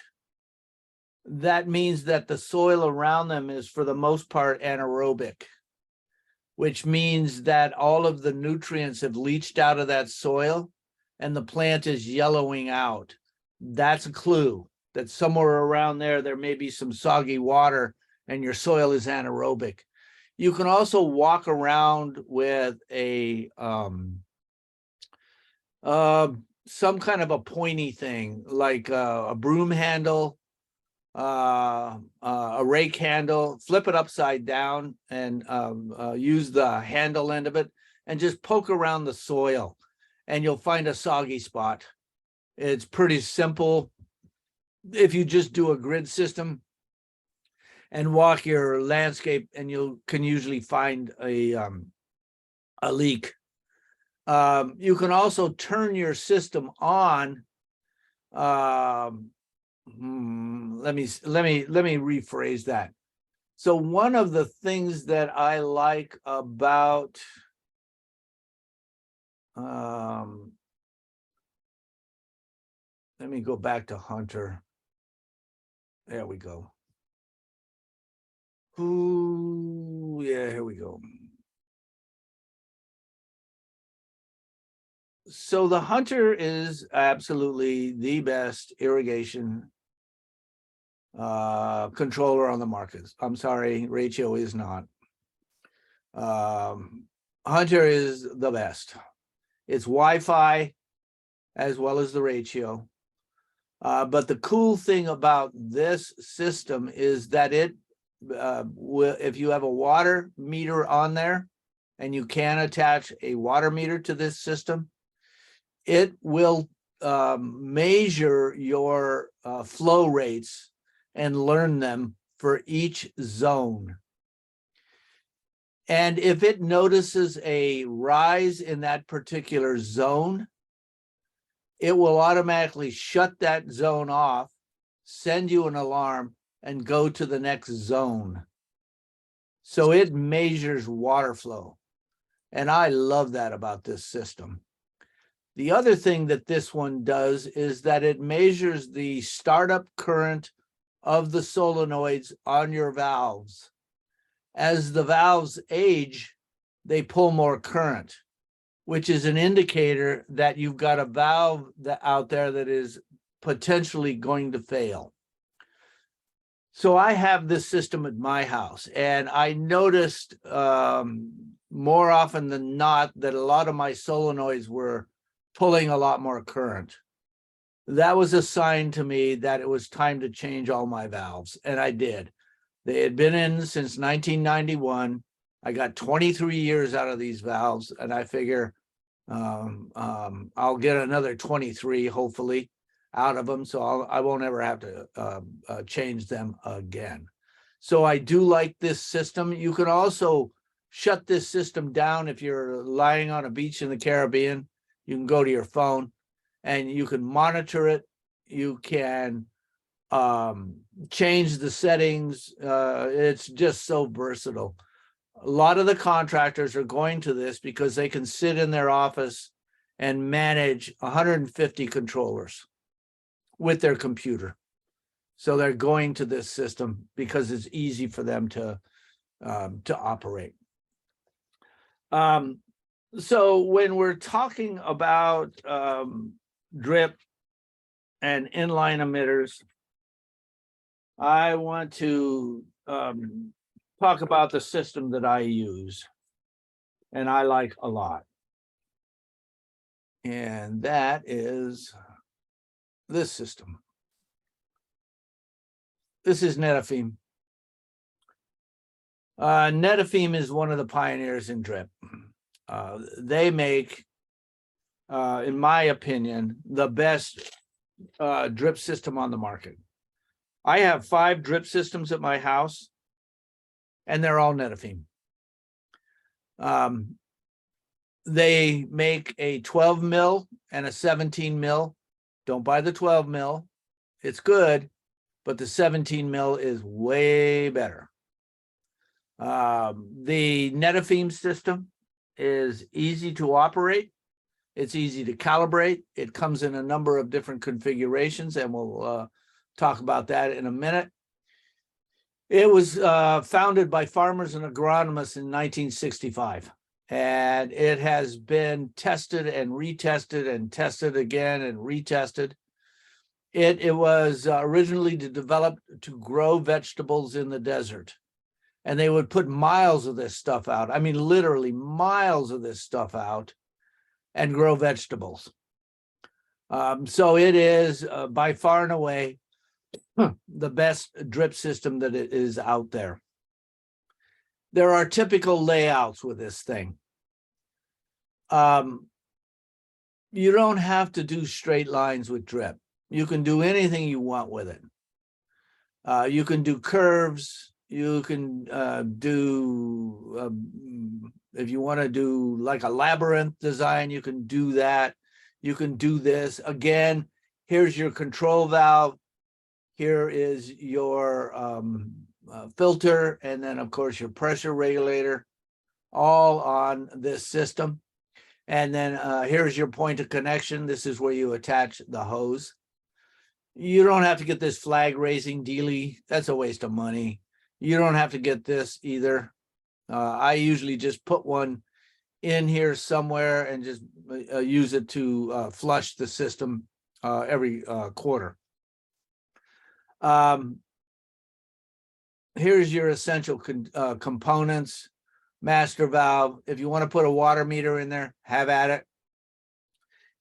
that means that the soil around them is for the most part anaerobic, which means that all of the nutrients have leached out of that soil and the plant is yellowing out. That's a clue that somewhere around there may be some soggy water and your soil is anaerobic. You can also walk around with some kind of a pointy thing, like a broom handle, a rake handle, flip it upside down and use the handle end of it and just poke around the soil and you'll find a soggy spot. It's pretty simple. if you just do a grid system and walk your landscape, and you can usually find a leak. You can also turn your system on. Let me rephrase that. So one of the things that I like about let me go back to Hunter. There we go. Ooh, yeah, here we go. So the Hunter is absolutely the best irrigation controller on the market. I'm sorry, Ratio is not. Hunter is the best. It's Wi-Fi as well as the Ratio. But the cool thing about this system is that it if you have a water meter on there and you can attach a water meter to this system, it will measure your flow rates and learn them for each zone. And if it notices a rise in that particular zone, it will automatically shut that zone off, send you an alarm, and go to the next zone. So it measures water flow. And I love that about this system. The other thing that this one does is that it measures the startup current of the solenoids on your valves. As the valves age, they pull more current, which is an indicator that you've got a valve out there that is potentially going to fail. So I have this system at my house, and I noticed more often than not that a lot of my solenoids were pulling a lot more current. That was a sign to me that it was time to change all my valves, and I did. They had been in since 1991. I got 23 years out of these valves, and I figure I'll get another 23, hopefully, out of them, so I won't ever have to change them again. So I do like this system. You can also shut this system down if you're lying on a beach in the Caribbean. You can go to your phone and you can monitor it. You can change the settings. It's just so versatile. A lot of the contractors are going to this because they can sit in their office and manage 150 controllers with their computer. So they're going to this system because it's easy for them to operate. So when we're talking about drip and inline emitters, I want to talk about the system that I use and I like a lot. And that is this system. This is Netafim. Netafim is one of the pioneers in drip. They make, in my opinion, the best drip system on the market. I have 5 drip systems at my house, and they're all Netafim. They make a 12 mil and a 17 mil. Don't buy the 12 mil. It's good, but the 17 mil is way better. The Netafim system is easy to operate. It's easy to calibrate. It comes in a number of different configurations, and we'll talk about that in a minute. It was founded by farmers and agronomists in 1965, and it has been tested and retested and tested again and retested. It was originally developed to grow vegetables in the desert, and they would put miles of this stuff out. I mean, literally miles of this stuff out and grow vegetables. So it is by far and away the best drip system that it is out there. There are typical layouts with this thing. You don't have to do straight lines with drip. You can do anything you want with it. You can do curves. You can do, if you want to do like a labyrinth design, you can do that. You can do this. Again, here's your control valve. Here is your filter. And then, of course, your pressure regulator, all on this system. And then here's your point of connection. This is where you attach the hose. You don't have to get this flag raising dealie. That's a waste of money. You don't have to get this either. I usually just put one in here somewhere and just use it to flush the system every quarter. Here's your essential components. Master valve. If you want to put a water meter in there, have at it.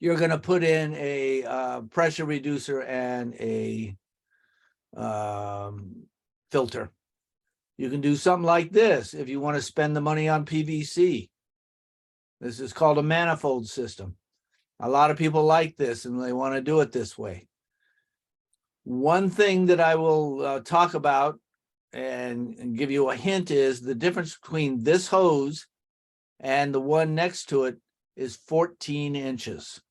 You're going to put in a pressure reducer and a filter. You can do something like this if you want to spend the money on PVC. This is called a manifold system. A lot of people like this and they want to do it this way. One thing that I will talk about and give you a hint is the difference between this hose and the one next to it is 14 inches.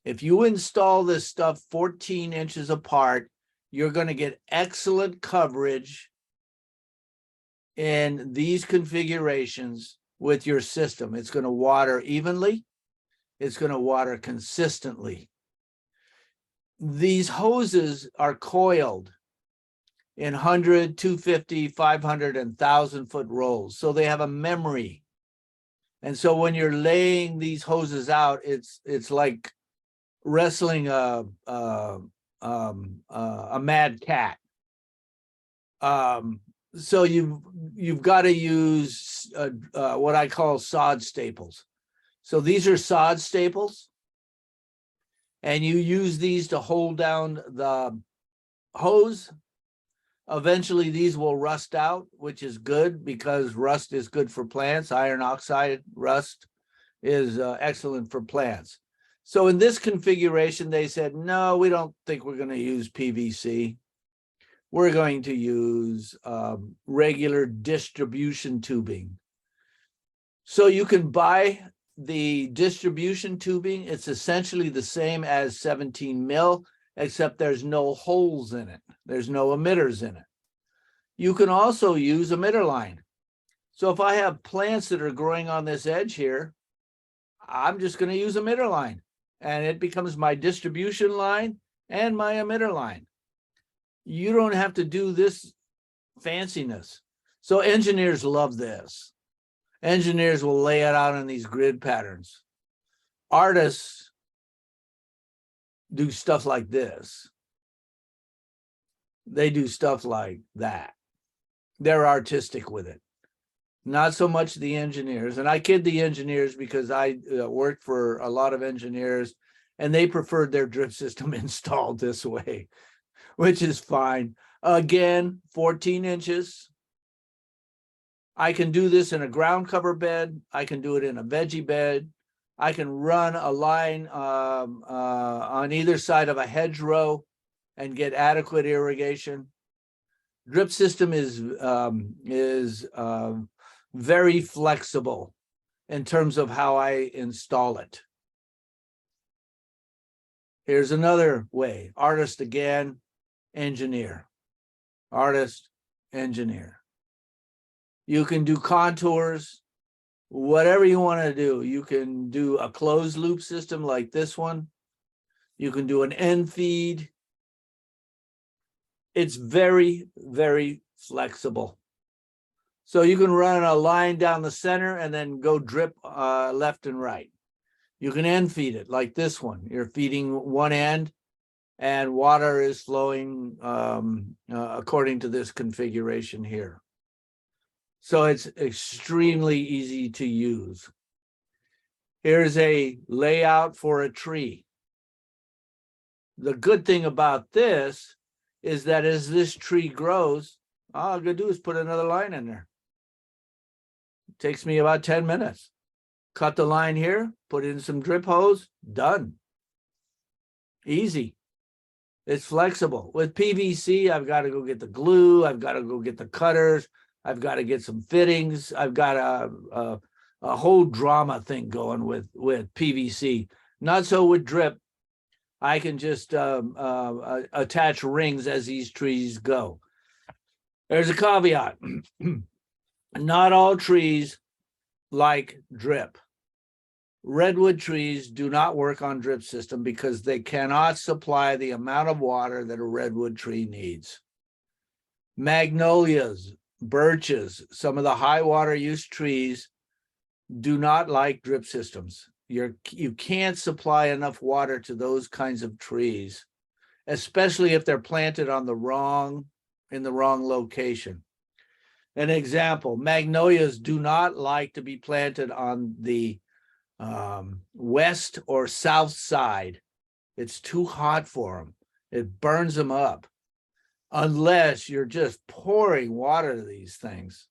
If you install this stuff 14 inches apart, you're going to get excellent coverage in these configurations with your system. It's going to water evenly. It's going to water consistently. These hoses are coiled in 100, 250, 500, and 1,000-foot rolls. So they have a memory. And so when you're laying these hoses out, it's like wrestling a mad cat. So you've got to use what I call sod staples. So these are sod staples, and you use these to hold down the hose. Eventually, these will rust out, which is good because rust is good for plants. Iron oxide rust is excellent for plants. So in this configuration, they said, no, we don't think we're going to use PVC. We're going to use regular distribution tubing. So you can buy the distribution tubing. It's essentially the same as 17 mil, except there's no holes in it. There's no emitters in it. You can also use emitter line. So if I have plants that are growing on this edge here, I'm just going to use emitter line, and it becomes my distribution line and my emitter line. You don't have to do this fanciness. So engineers love this. Engineers will lay it out in these grid patterns. Artists do stuff like this. They do stuff like that. They're artistic with it. Not so much the engineers. And I kid the engineers because I worked for a lot of engineers and they preferred their drip system installed this way, which is fine. Again, 14 inches. I can do this in a ground cover bed. I can do it in a veggie bed. I can run a line on either side of a hedgerow and get adequate irrigation. Drip system is very flexible in terms of how I install it. Here's another way. Artist again, engineer. Artist, engineer. You can do contours, whatever you want to do. You can do a closed loop system like this one. You can do an end feed. It's very, very flexible. So you can run a line down the center and then go drip left and right. You can end feed it like this one. You're feeding one end and water is flowing according to this configuration here. So it's extremely easy to use. Here's a layout for a tree. The good thing about this is that as this tree grows, all I'm going to do is put another line in there. It takes me about 10 minutes. Cut the line here, put in some drip hose, done. Easy. It's flexible. With PVC, I've got to go get the glue. I've got to go get the cutters. I've got to get some fittings. I've got a whole drama thing going with PVC. Not so with drip. I can just attach rings as these trees go. There's a caveat. Not all trees like drip. Redwood trees do not work on drip system because they cannot supply the amount of water that a redwood tree needs. Magnolias, birches, some of the high water use trees do not like drip systems. You can't supply enough water to those kinds of trees, especially if they're planted on in the wrong location. An example, magnolias do not like to be planted on the west or south side. It's too hot for them. It burns them up unless you're just pouring water to these things.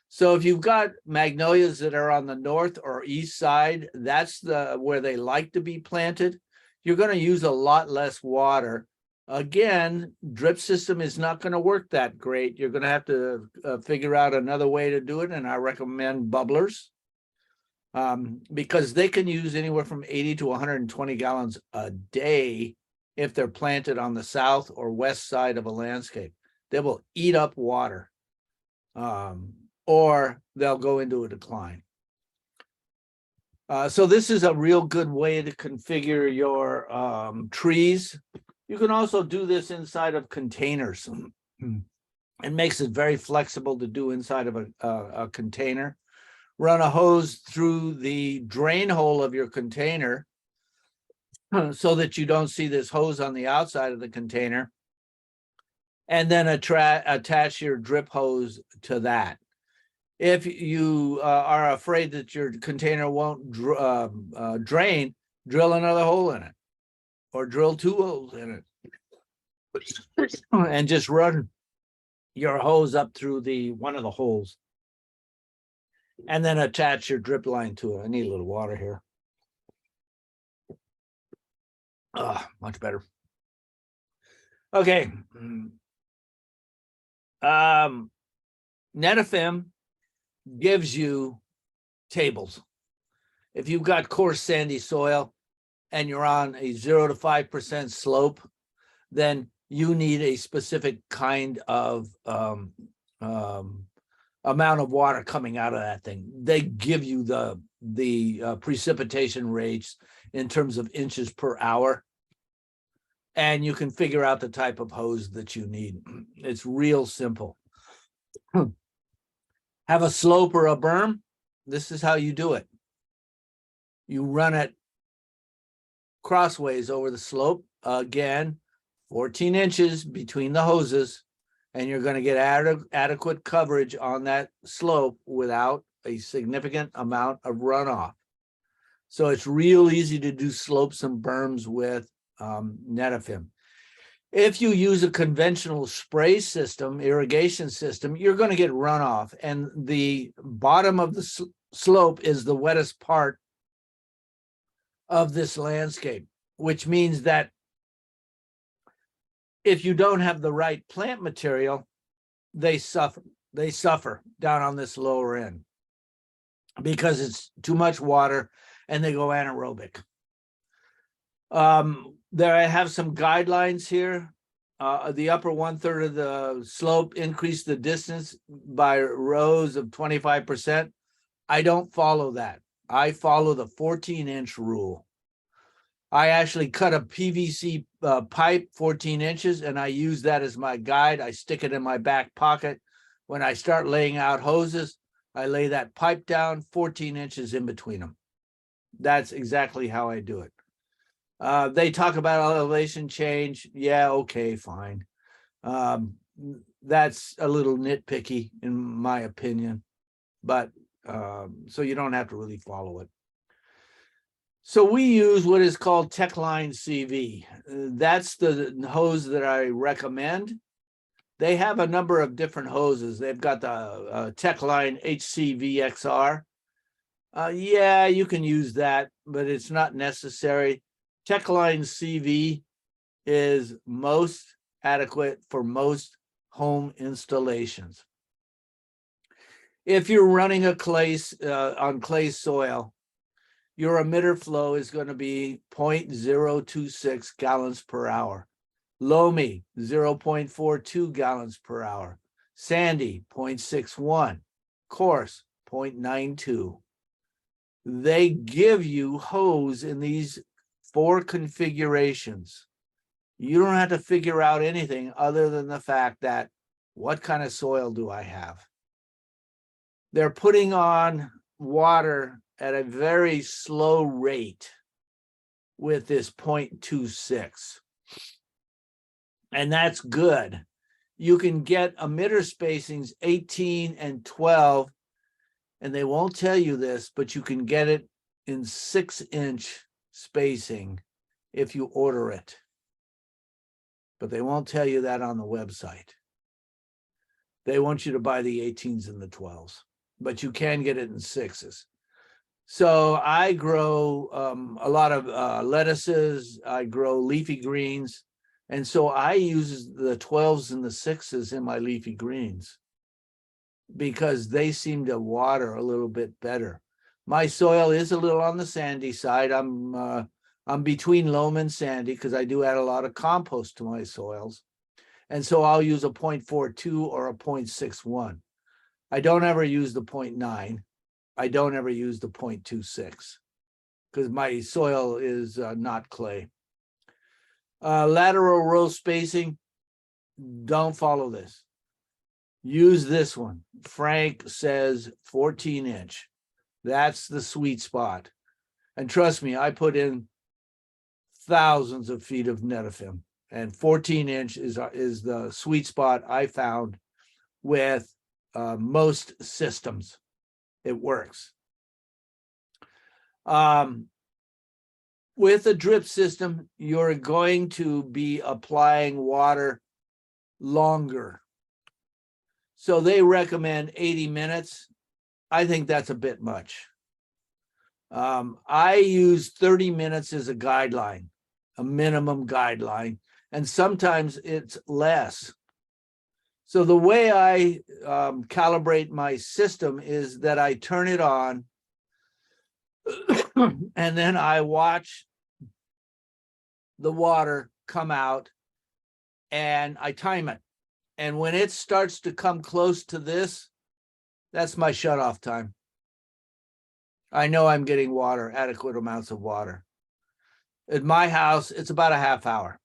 So if you've got magnolias that are on the north or east side, that's where they like to be planted. You're going to use a lot less water. Again, drip system is not going to work that great. You're going to have to figure out another way to do it, and I recommend bubblers. Because they can use anywhere from 80 to 120 gallons a day if they're planted on the south or west side of a landscape. They will eat up water, or they'll go into a decline. So this is a real good way to configure your trees. You can also do this inside of containers. It makes it very flexible to do inside of a container. Run a hose through the drain hole of your container so that you don't see this hose on the outside of the container, and then attach your drip hose to that. If you are afraid that your container won't drain, drill another hole in it, or drill 2 holes in it, and just run your hose up through one of the holes, and then attach your drip line to it. I need a little water here. Much better. Okay. Netafim gives you tables. If you've got coarse sandy soil and you're on a 0 to 5% slope, then you need a specific kind of amount of water coming out of that thing. They give you the precipitation rates in terms of inches per hour, and you can figure out the type of hose that you need. It's real simple. Have a slope or a berm. This is how you do it. You run it crossways over the slope. Again, 14 inches between the hoses, and you're going to get adequate coverage on that slope without a significant amount of runoff. So it's real easy to do slopes and berms with Netafim. If you use a conventional spray system, irrigation system, you're going to get runoff, and the bottom of the slope is the wettest part of this landscape, which means that if you don't have the right plant material, they suffer down on this lower end because it's too much water and they go anaerobic. There I have some guidelines here. The upper 1/3 of the slope, increase the distance by rows of 25%. I don't follow that. I follow the 14-inch rule. I actually cut a PVC pipe 14 inches, and I use that as my guide. I stick it in my back pocket. When I start laying out hoses, I lay that pipe down 14 inches in between them. That's exactly how I do it. They talk about elevation change. Yeah, okay, fine. That's a little nitpicky in my opinion, but so you don't have to really follow it. So we use what is called Techline CV. That's the hose that I recommend. They have a number of different hoses. They've got the Techline HCVXR. Yeah, you can use that, but it's not necessary. Techline CV is most adequate for most home installations. If you're running a clay on clay soil, your emitter flow is going to be 0.026 gallons per hour. Loamy, 0.42 gallons per hour. Sandy, 0.61. Coarse, 0.92. They give you hose in these 4 configurations. You don't have to figure out anything other than the fact that, what kind of soil do I have? They're putting on water at a very slow rate with this 0.26. And that's good. You can get emitter spacings 18 and 12, and they won't tell you this, but you can get it in 6-inch spacing if you order it. But they won't tell you that on the website. They want you to buy the 18s and the 12s, but you can get it in 6s. So I grow a lot of lettuces, I grow leafy greens, and so I use the 12s and the 6s in my leafy greens because they seem to water a little bit better. My soil is a little on the sandy side. I'm between loam and sandy because I do add a lot of compost to my soils. And so I'll use a 0.42 or a 0.61. I don't ever use the 0.9. I don't ever use the 0.26 because my soil is not clay. Lateral row spacing, don't follow this. Use this one. Frank says 14-inch. That's the sweet spot. And trust me, I put in thousands of feet of Netafim, and 14-inch is the sweet spot I found with most systems. It works. With a drip system, you're going to be applying water longer. So they recommend 80 minutes. I think that's a bit much. I use 30 minutes as a guideline, a minimum guideline, and sometimes it's less. So the way I calibrate my system is that I turn it on and then I watch the water come out and I time it. And when it starts to come close to this, that's my shutoff time. I know I'm getting water, adequate amounts of water. At my house, it's about a half hour.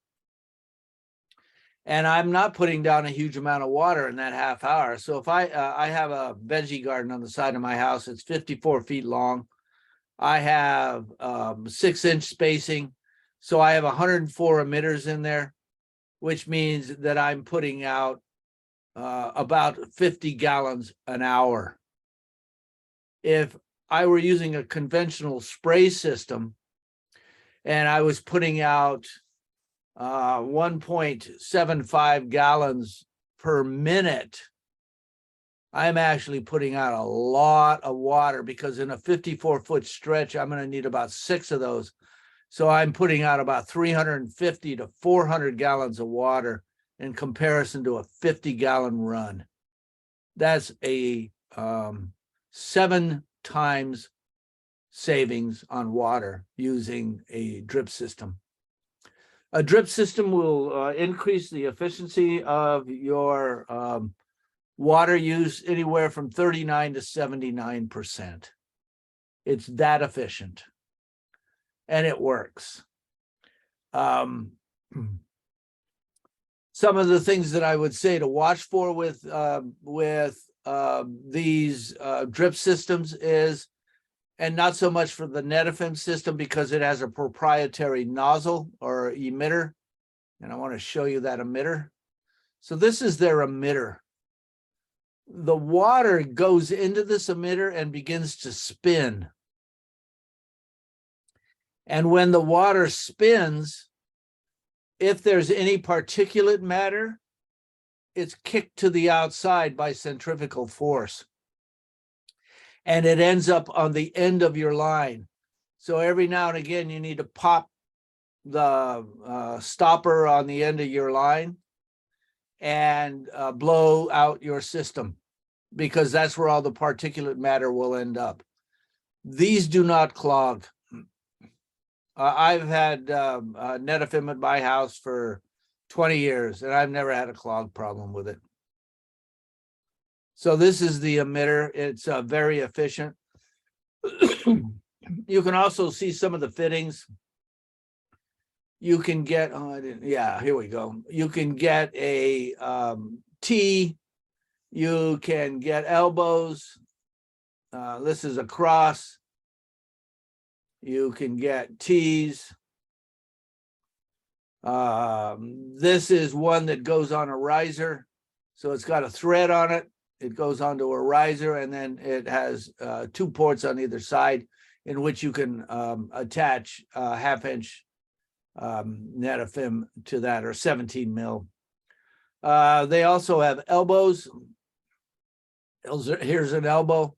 And I'm not putting down a huge amount of water in that half hour. So if I have a veggie garden on the side of my house, it's 54 feet long. I have 6-inch spacing. So I have 104 emitters in there, which means that I'm putting out about 50 gallons an hour. If I were using a conventional spray system and I was putting out 1.75 gallons per minute, I'm actually putting out a lot of water because in a 54-foot stretch, I'm going to need about 6 of those. So I'm putting out about 350 to 400 gallons of water in comparison to a 50-gallon run. That's a 7 times savings on water using a drip system. A drip system will increase the efficiency of your water use anywhere from 39 to 79%. It's that efficient. And it works. Some of the things that I would say to watch for with these drip systems is, and not so much for the Netafim system because it has a proprietary nozzle or emitter. And I want to show you that emitter. So this is their emitter. The water goes into this emitter and begins to spin. And when the water spins, if there's any particulate matter, it's kicked to the outside by centrifugal force. And it ends up on the end of your line. So every now and again, you need to pop the stopper on the end of your line and blow out your system, because that's where all the particulate matter will end up. These do not clog. I've had Netafim at my house for 20 years, and I've never had a clog problem with it. So this is the emitter. It's very efficient. You can also see some of the fittings. You can get, here we go. You can get a T. You can get elbows. This is a cross. You can get T's. This is one that goes on a riser. So it's got a thread on it. It goes onto a riser, and then it has 2 ports on either side in which you can attach a 1/2-inch Netafim to that, or 17 mil. They also have elbows. Here's an elbow.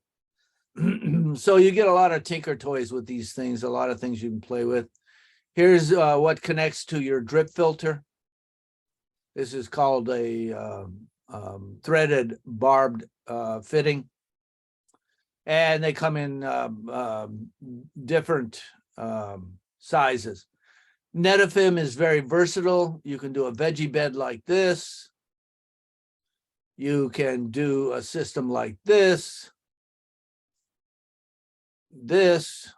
So you get a lot of tinker toys with these things, a lot of things you can play with. Here's what connects to your drip filter. This is called a threaded barbed fitting. And they come in different sizes. Netafim is very versatile. You can do a veggie bed like this. You can do a system like this. There's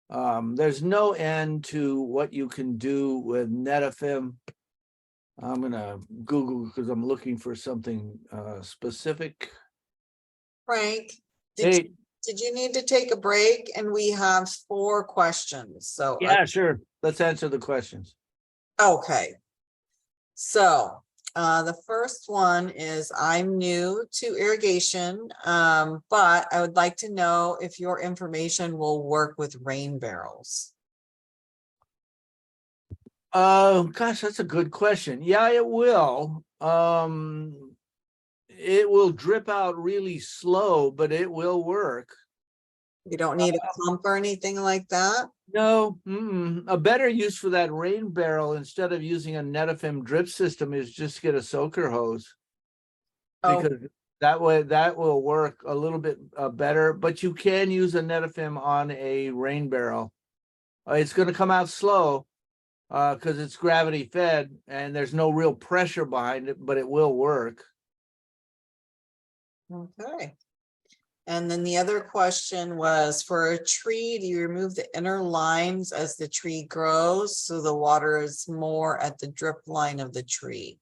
no end to what you can do with Netafim. I'm gonna Google because I'm looking for something specific. Frank, Hey, did you need to take a break? And we have 4 questions, so. yeah, sure. Let's answer the questions. Okay. So, the first one is, I'm new to irrigation, but I would like to know if your information will work with rain barrels. Gosh, that's a good question. Yeah, it will. It will drip out really slow, but it will work. You don't need a pump or anything like that? No, a better use for that rain barrel instead of using a Netafim drip system is just get a soaker hose. Oh, Because that way that will work a little bit better, but you can use a Netafim on a rain barrel. It's going to come out slow because it's gravity fed and there's no real pressure behind it, but it will work. okay. And then the other question was, for a tree, do you remove the inner lines as the tree grows so the water is more at the drip line of the tree?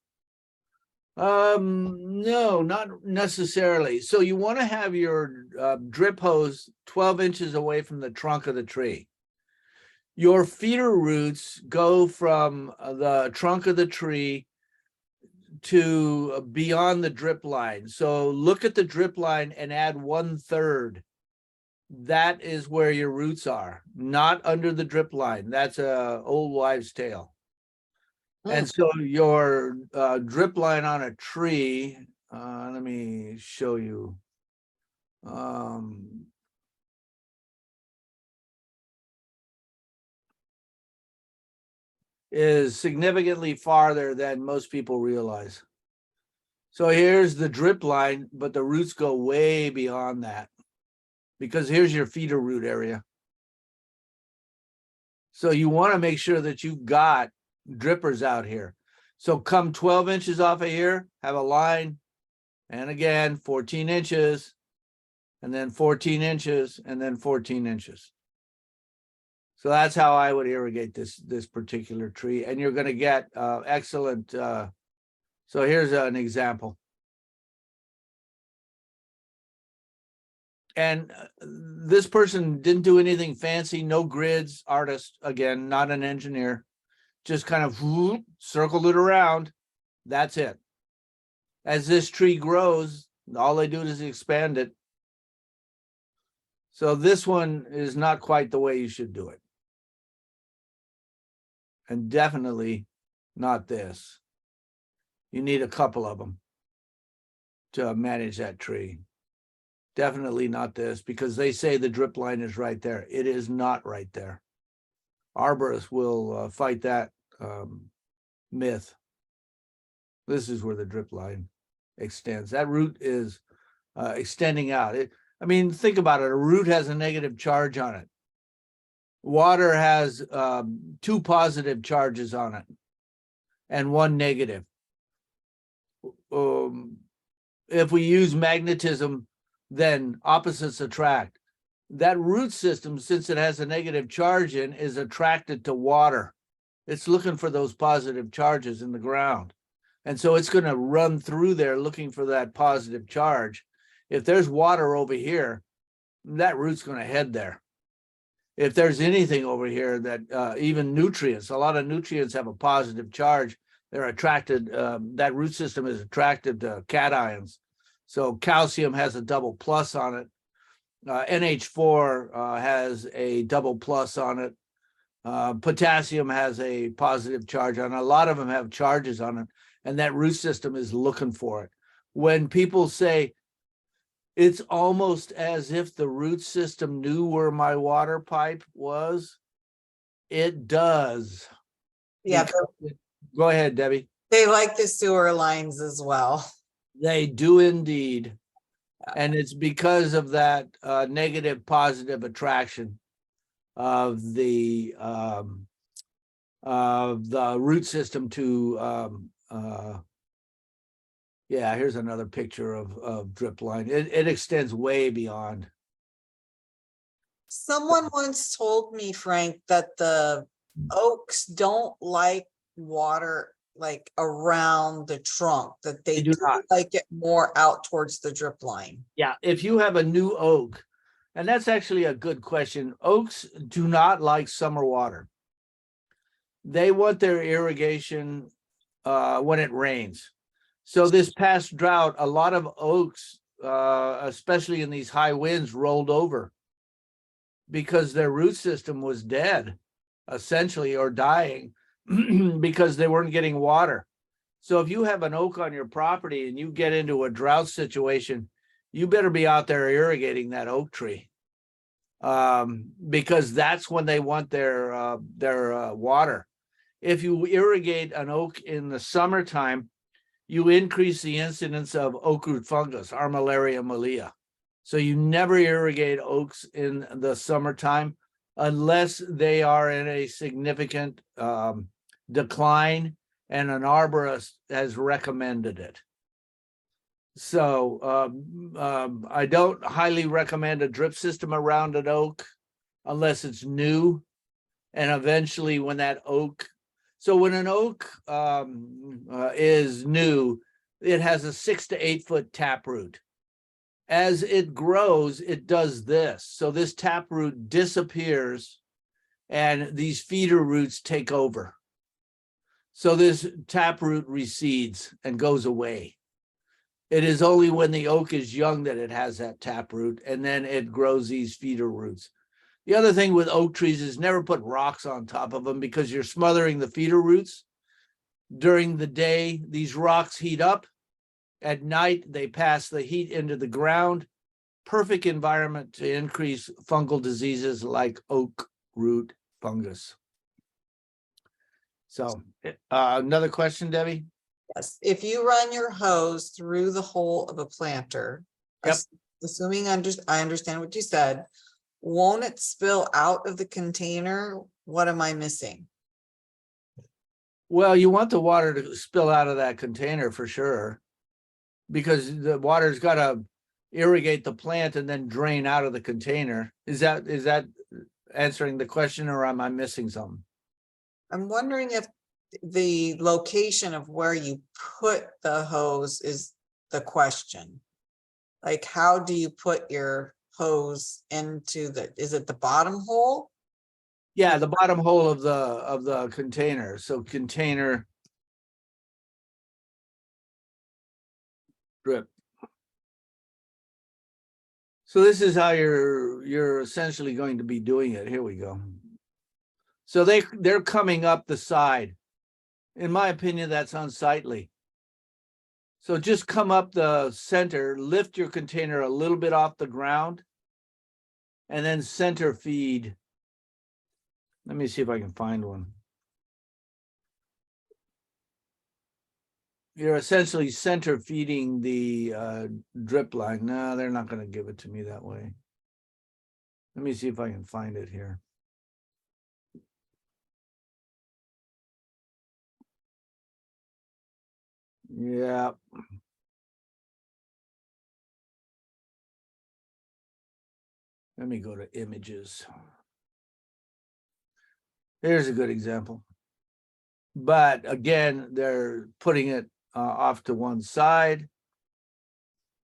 No, not necessarily. So you want to have your drip hose 12 inches away from the trunk of the tree. Your feeder roots go from the trunk of the tree to beyond the drip line. So look at the drip line and add 1/3. That is where your roots are, not under the drip line. That's a old wives' tale. And so your drip line on a tree, let me show you. Is significantly farther than most people realize. So here's the drip line, but the roots go way beyond that because here's your feeder root area. So you want to make sure that you've got drippers out here. So come 12 inches off of here, have a line, and again, 14 inches, and then 14 inches, and then 14 inches. So that's how I would irrigate this particular tree, and you're going to get excellent. So here's an example. And this person didn't do anything fancy, no grids, artist, again, not an engineer, just kind of whoop, circled it around. That's it. As this tree grows, all they do is expand it. So this one is not quite the way you should do it. And definitely not this. You need a couple of them to manage that tree. Definitely not this, because they say the drip line is right there. It is not right there. arborists will fight that myth. This is where the drip line extends. That root is extending out. I mean, think about it. A root has a negative charge on it. Water has 2 positive charges on it and 1 negative. If we use magnetism, then opposites attract. That root system, since it has a negative charge in, is attracted to water. It's looking for those positive charges in the ground. And so it's going to run through there looking for that positive charge. If there's water over here, that root's going to head there. If there's anything over here that even nutrients, a lot of nutrients have a positive charge, they're attracted, that root system is attracted to cations. So calcium has a double plus on it. NH4 has a double plus on it. Potassium has a positive charge on it. A lot of them have charges on it, and that root system is looking for it. When people say, it's almost as if the root system knew where my water pipe was, it does. Yeah, Go ahead, Debbie. they like the sewer lines as well. They do indeed. And it's because of that negative positive attraction of the root system to yeah, here's another picture of drip line. It extends way beyond. Someone once told me, Frank, that the oaks don't like water like around the trunk, that they do not like it more out towards the drip line. Yeah, if you have a new oak, and that's actually a good question. Oaks do not like summer water. They want their irrigation when it rains. So this past drought, a lot of oaks, especially in these high winds, rolled over because their root system was dead, essentially, or dying because they weren't getting water. So if you have an oak on your property and you get into a drought situation, you better be out there irrigating that oak tree, because that's when they want their water. If you irrigate an oak in the summertime, you increase the incidence of oak root fungus, Armillaria molea. So you never irrigate oaks in the summertime unless they are in a significant decline and an arborist has recommended it. So I don't highly recommend a drip system around an oak unless it's new. And eventually when that oak, so when an oak is new, it has a 6 to 8 foot taproot. As it grows, it does this. So this taproot disappears and these feeder roots take over. So this taproot recedes and goes away. It is only when the oak is young that it has that taproot, and then it grows these feeder roots. The other thing with oak trees is never put rocks on top of them because you're smothering the feeder roots. During the day, these rocks heat up. At night, they pass the heat into the ground. Perfect environment to increase fungal diseases like oak root fungus. So another question, Debbie? Yes, if you run your hose through the hole of a planter, Yep. Assuming I understand what you said, won't it spill out of the container? What am I missing? Well, you want the water to spill out of that container for sure, because the water's got to irrigate the plant and then drain out of the container. Is that answering the question, or am I missing something? I'm wondering if the location of where you put the hose is the question. Like, how do you put your hose into is it the bottom hole? Yeah, the bottom hole of the container. So container drip. So this is how you're essentially going to be doing it. Here we go. So they're coming up the side. In my opinion, that's unsightly. So just come up the center, lift your container a little bit off the ground, and then center feed Let me see if I can find one. You're essentially center feeding the drip line. No, they're not going to give it to me that way. Let me see if I can find it here. Yeah. Let me go to images. Here's a good example. But again, they're putting it off to one side.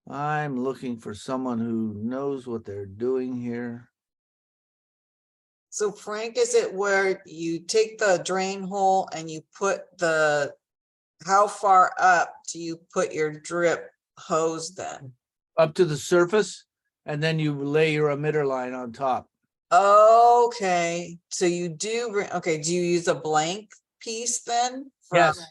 I'm looking for someone who knows what they're doing here. So Frank, is it where you take the drain hole and you put the, how far up do you put your drip hose then? Up to the surface, and then you lay your emitter line on top. Okay, so you do, okay, do you use a blank piece then? Yes.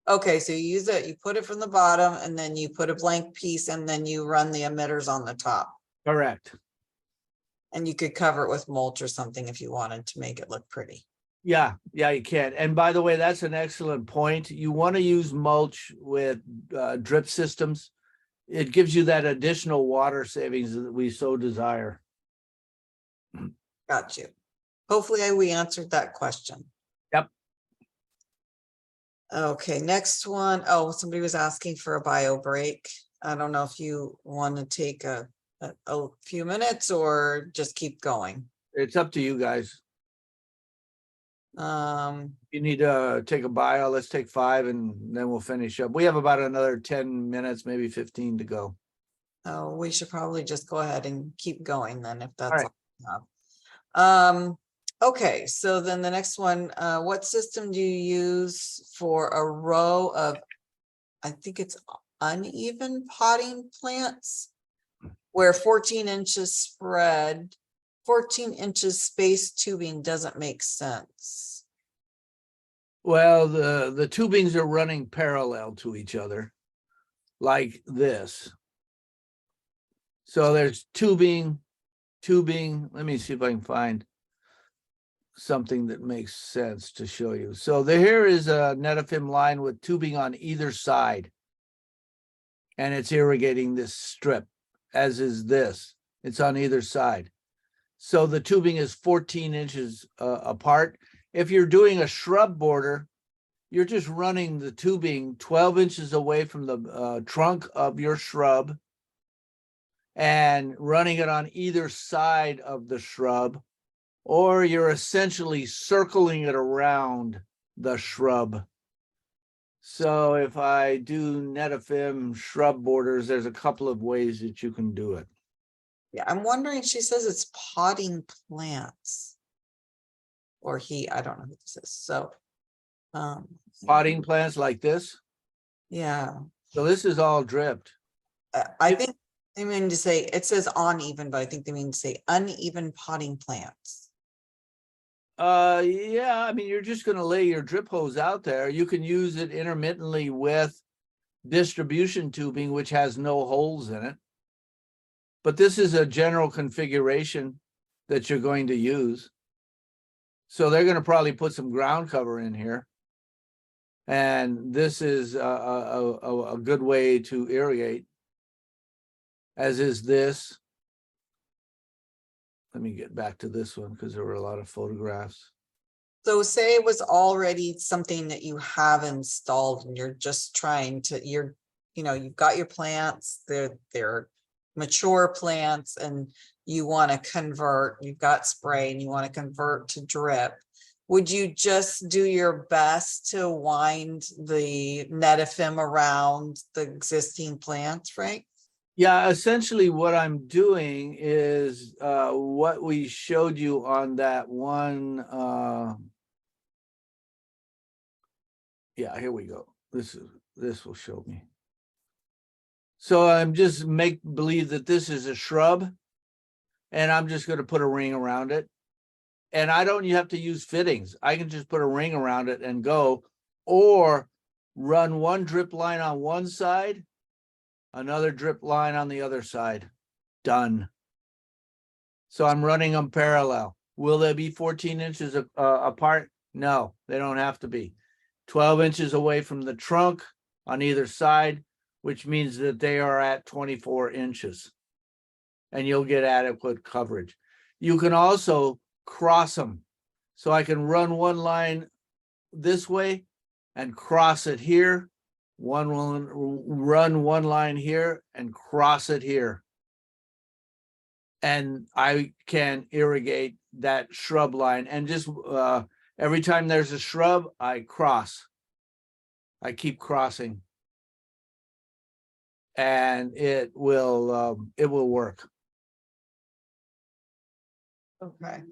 Okay, so you use it, you put it from the bottom and then you put a blank piece and then you run the emitters on the top. Correct. And you could cover it with mulch or something if you wanted to make it look pretty. Yeah, you can. And by the way, that's an excellent point. You want to use mulch with drip systems. It gives you that additional water savings that we so desire. Got you. Hopefully we answered that question. Yep. Okay, next one. Oh, somebody was asking for a bio break. I don't know if you want to take a few minutes or just keep going. It's up to you guys. You need to take a bio. Let's take 5 and then we'll finish up. We have about another 10 minutes, maybe 15 to go. Oh, we should probably just go ahead and keep going then if that's right. all we have. Okay, so then the next one, what system do you use for a row of, I think it's uneven potting plants where 14 inches spread, 14 inches spaced tubing doesn't make sense? Well, the tubings are running parallel to each other like this. So there's tubing. Let me see if I can find something that makes sense to show you. So here is a Netafim line with tubing on either side. And it's irrigating this strip, as is this. It's on either side. So the tubing is 14 inches apart. If you're doing a shrub border, you're just running the tubing 12 inches away from the trunk of your shrub and running it on either side of the shrub, or you're essentially circling it around the shrub. So if I do Netafim shrub borders, there's a couple of ways that you can do it. Yeah, I'm wondering, she says it's potting plants. Or I don't know who this is. So Potting plants like this. yeah. So this is all dripped. I think they mean to say, it says uneven, but I think they mean to say uneven potting plants. Yeah, I mean, you're just going to lay your drip hose out there. You can use it intermittently with distribution tubing, which has no holes in it. But this is a general configuration that you're going to use. So they're going to probably put some ground cover in here. And this is a good way to irrigate, as is this. Let me get back to this one because there were a lot of photographs. So say it was already something that you have installed and you're just trying to, you've got your plants, they're mature plants and you want to convert, you've got spray and you want to convert to drip. Would you just do your best to wind the Netafim around the existing plants, Frank? Yeah, essentially what I'm doing is what we showed you on that one. Yeah, here we go. This will show me. So I'm just make believe that this is a shrub, and I'm just going to put a ring around it. And you have to use fittings. I can just put a ring around it and go, or run one drip line on one side, another drip line on the other side. Done. So I'm running them parallel. Will they be 14 inches apart? No, they don't have to be. 12 inches away from the trunk on either side, which means that they are at 24 inches. And you'll get adequate coverage. You can also cross them. So I can run one line this way and cross it here. One will run one line here and cross it here. And I can irrigate that shrub line, and just every time there's a shrub, I cross. I keep crossing, and it will work. Okay.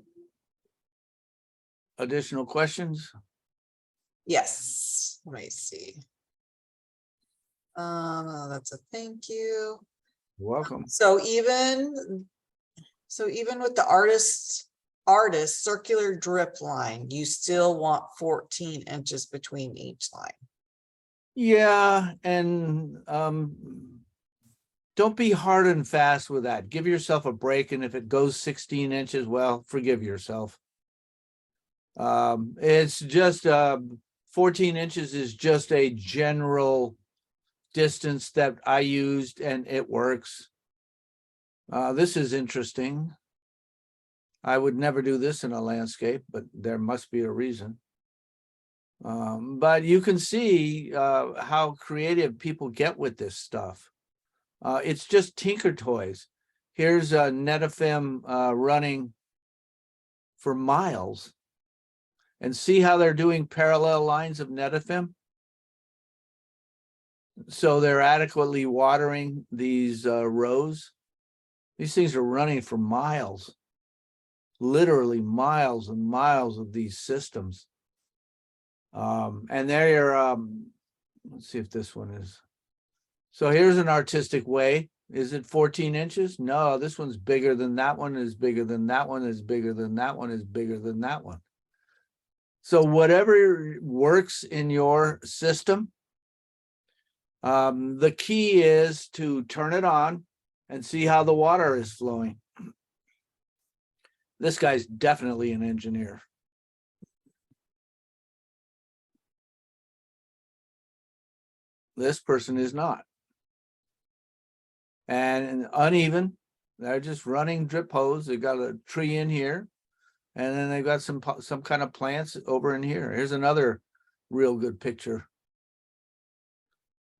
Additional questions? Yes, let me see. That's a thank you. You're welcome. So even with the artist circular drip line, you still want 14 inches between each line. Yeah, and don't be hard and fast with that. Give yourself a break, and if it goes 16 inches, well, forgive yourself. It's just 14 inches is just a general distance that I used, and it works. This is interesting. I would never do this in a landscape, but there must be a reason. But you can see how creative people get with this stuff. It's just tinker toys. Here's a Netafim running for miles. And see how they're doing parallel lines of Netafim? So they're adequately watering these rows. These things are running for miles, literally miles and miles of these systems. And they're, let's see if this one is. So here's an artistic way. Is it 14 inches? No, this one's bigger than that one, is bigger than that one, is bigger than that one, is bigger than that one. So whatever works in your system, the key is to turn it on and see how the water is flowing. This guy's definitely an engineer. This person is not. And uneven, they're just running drip hose. They got a tree in here, and then they've got some kind of plants over in here. Here's another real good picture.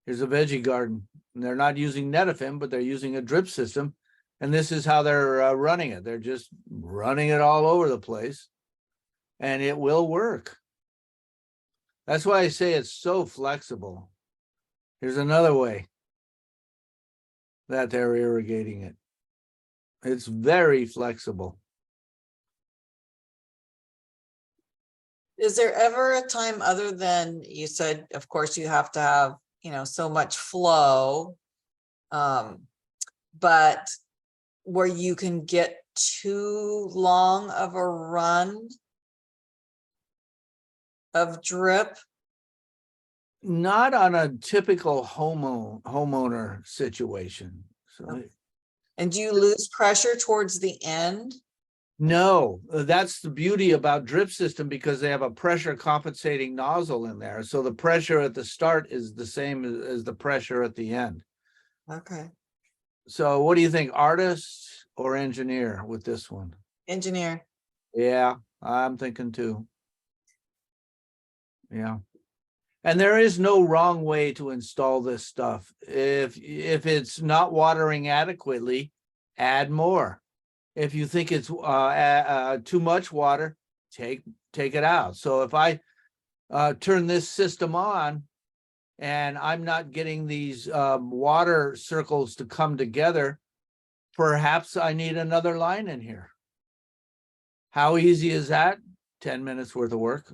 Here's a veggie garden. And they're not using Netafim, but they're using a drip system. And this is how they're running it. They're just running it all over the place. And it will work. That's why I say it's so flexible. Here's another way that they're irrigating it. It's very flexible. Is there ever a time other than, you said, of course, you have to have, so much flow, but where you can get too long of a run of drip? Not on a typical homeowner situation. So, and do you lose pressure towards the end? no, that's the beauty about drip system, because they have a pressure compensating nozzle in there. So the pressure at the start is the same as the pressure at the end. Okay. So what do you think, artist or engineer with this one? Engineer. Yeah, I'm thinking too. Yeah. And there is no wrong way to install this stuff. If it's not watering adequately, add more. If you think it's too much water, take it out. So if I turn this system on and I'm not getting these water circles to come together, perhaps I need another line in here. How easy is that? 10 minutes worth of work.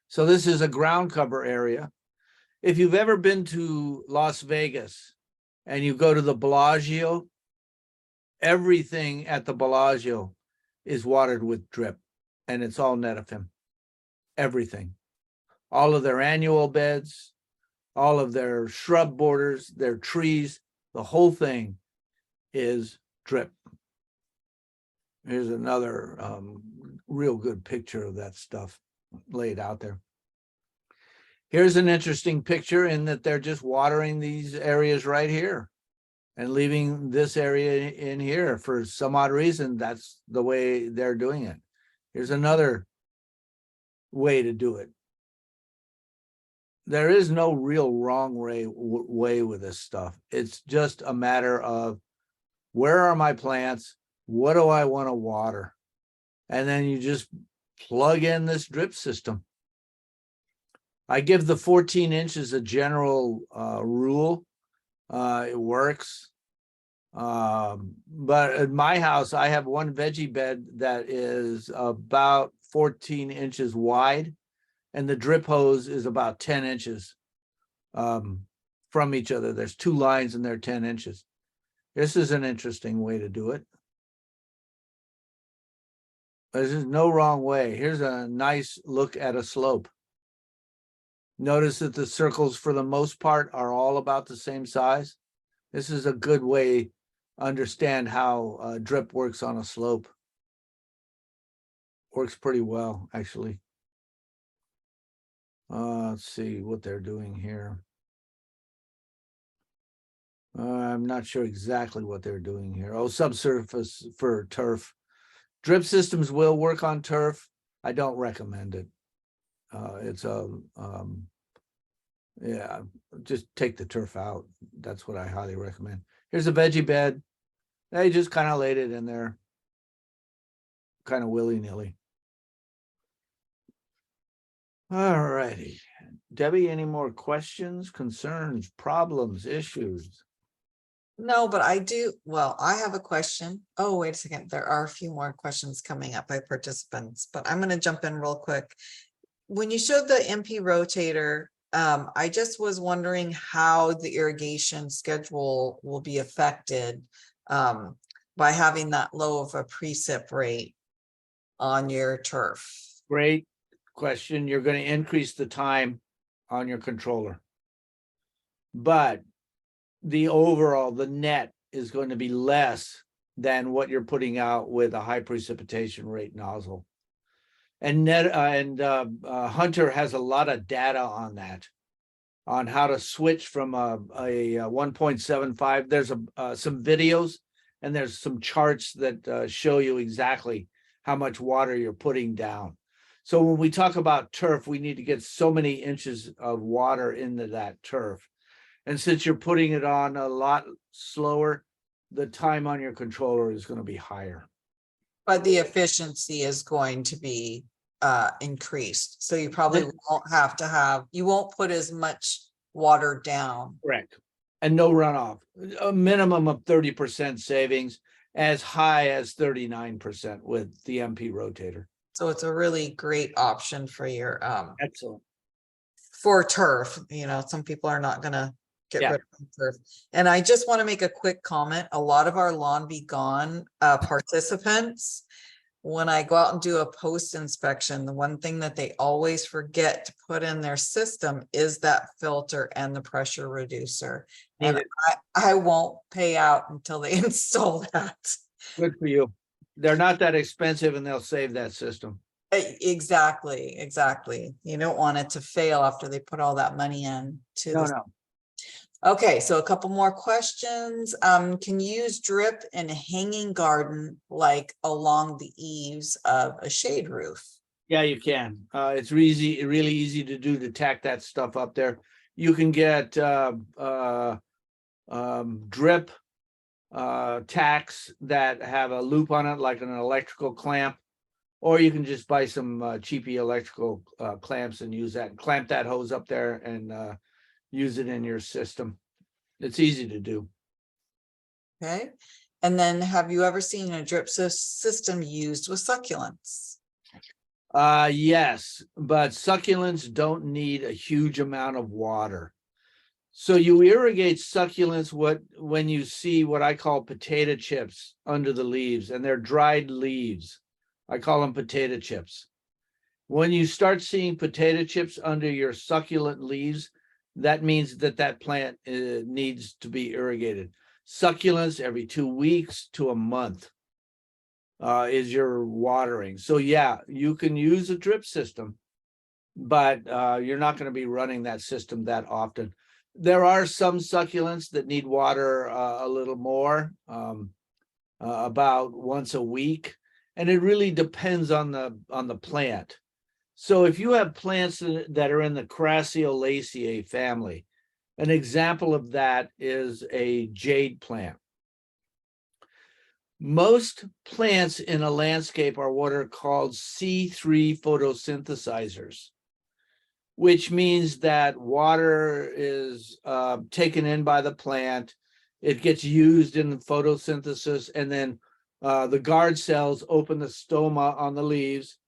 So this is a ground cover area. If you've ever been to Las Vegas and you go to the Bellagio, everything at the Bellagio is watered with drip, and it's all Netafim. Everything. All of their annual beds, all of their shrub borders, their trees, the whole thing is drip. Here's another real good picture of that stuff laid out there. Here's an interesting picture in that they're just watering these areas right here and leaving this area in here. For some odd reason, that's the way they're doing it. Here's another way to do it. There is no real wrong way with this stuff. It's just a matter of, where are my plants? What do I want to water? And then you just plug in this drip system. I give the 14 inches a general rule. It works. But at my house, I have one veggie bed that is about 14 inches wide, and the drip hose is about 10 inches from each other. There's two lines and they're 10 inches. This is an interesting way to do it. There's no wrong way. Here's a nice look at a slope. Notice that the circles, for the most part, are all about the same size. This is a good way to understand how drip works on a slope. Works pretty well, actually. Let's see what they're doing here. I'm not sure exactly what they're doing here. Oh, subsurface for turf. Drip systems will work on turf. I don't recommend it. It's yeah, just take the turf out. That's what I highly recommend. Here's a veggie bed. They just kind of laid it in there, kind of willy-nilly. All righty. Debbie, any more questions, concerns, problems, issues? No, but I do. Well, I have a question. Oh, wait a second. There are a few more questions coming up by participants, but I'm going to jump in real quick. When you showed the MP rotator, I just was wondering how the irrigation schedule will be affected by having that low of a precip rate on your turf. Great question. You're going to increase the time on your controller, but the overall, the net is going to be less than what you're putting out with a high precipitation rate nozzle. And Hunter has a lot of data on that, on how to switch from a 1.75. There's some videos and there's some charts that show you exactly how much water you're putting down. So when we talk about turf, we need to get so many inches of water into that turf. And since you're putting it on a lot slower, the time on your controller is going to be higher. But the efficiency is going to be increased. So you probably won't have to have, you won't put as much water down. Correct. And no runoff. A minimum of 30% savings, as high as 39% with the MP rotator. So it's a really great option for your Excellent. for turf. You know, some people are not gonna get Yeah. rid of turf. And I just want to make a quick comment. A lot of our Lawn Be Gone participants, when I go out and do a post inspection, the one thing that they always forget to put in their system is that filter and the pressure reducer. And I won't pay out until they install that. Good for you. They're not that expensive and they'll save that system. Exactly. You don't want it to fail after they put all that money in to No. Okay, so a couple more questions. Can you use drip in a hanging garden, like along the eaves of a shade roof? Yeah, you can. It's really easy to do, to tack that stuff up there. You can get drip tacks that have a loop on it, like an electrical clamp, or you can just buy some cheapy electrical clamps and use that, clamp that hose up there and use it in your system. It's easy to do. Okay. And then have you ever seen a drip system used with succulents? Yes, but succulents don't need a huge amount of water. So you irrigate succulents when you see what I call potato chips under the leaves, and they're dried leaves. I call them potato chips. When you start seeing potato chips under your succulent leaves, that means that plant needs to be irrigated. Succulents every 2 weeks to a month. is your watering. So yeah, you can use a drip system, but you're not going to be running that system that often. There are some succulents that need water a little more, about once a week, and it really depends on the plant. So if you have plants that are in the Crassiolaceae family, an example of that is a jade plant. Most plants in a landscape are what are called C3 photosynthesizers, which means that water is taken in by the plant, it gets used in the photosynthesis, and then the guard cells open the stoma on the leaves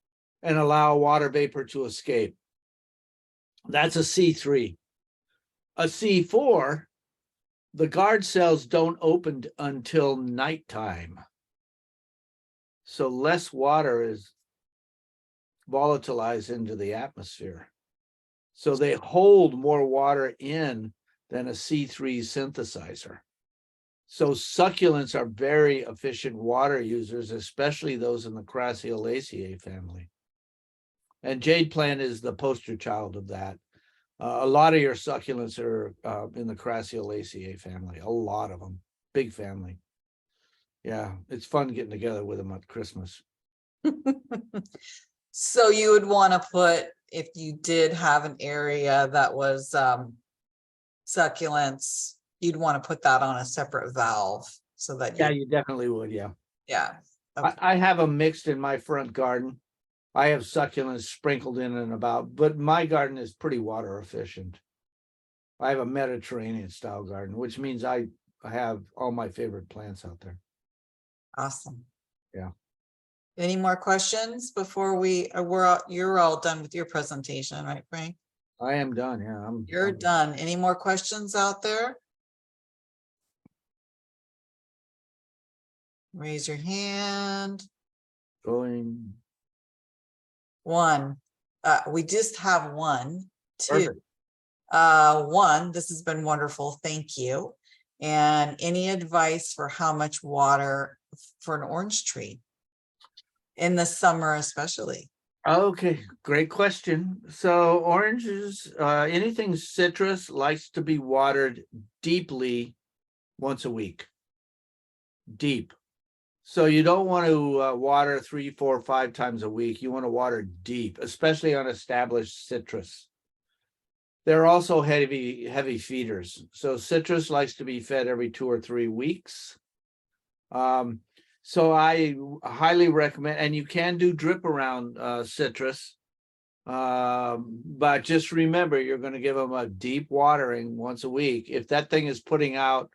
and allow water vapor to escape. That's a C3. A C4, the guard cells don't open until nighttime. So less water is volatilized into the atmosphere. So they hold more water in than a C3 synthesizer. So succulents are very efficient water users, especially those in the Crassiolaceae family. And jade plant is the poster child of that. A lot of your succulents are in the Crassiolaceae family, a lot of them, big family. Yeah, it's fun getting together with them at Christmas. So you would want to put, if you did have an area that was succulents, you'd want to put that on a separate valve so that Yeah, you definitely would, yeah. yeah. Okay. I have them mixed in my front garden. I have succulents sprinkled in and about, but my garden is pretty water efficient. I have a Mediterranean style garden, which means I have all my favorite plants out there. Awesome. Yeah. Any more questions before you're all done with your presentation, right, Frank? I am done, yeah. You're done. Any more questions out there? Raise your hand. Going. One. We just have one. Two. Perfect. One, this has been wonderful. Thank you. And any advice for how much water for an orange tree in the summer, especially? Okay, great question. So oranges, anything citrus likes to be watered deeply once a week. Deep. So you don't want to water 3, 4, 5 times a week. You want to water deep, especially on established citrus. They're also heavy feeders. So citrus likes to be fed every 2 or 3 weeks. So I highly recommend, and you can do drip around citrus, but just remember, you're going to give them a deep watering once a week. If that thing is putting out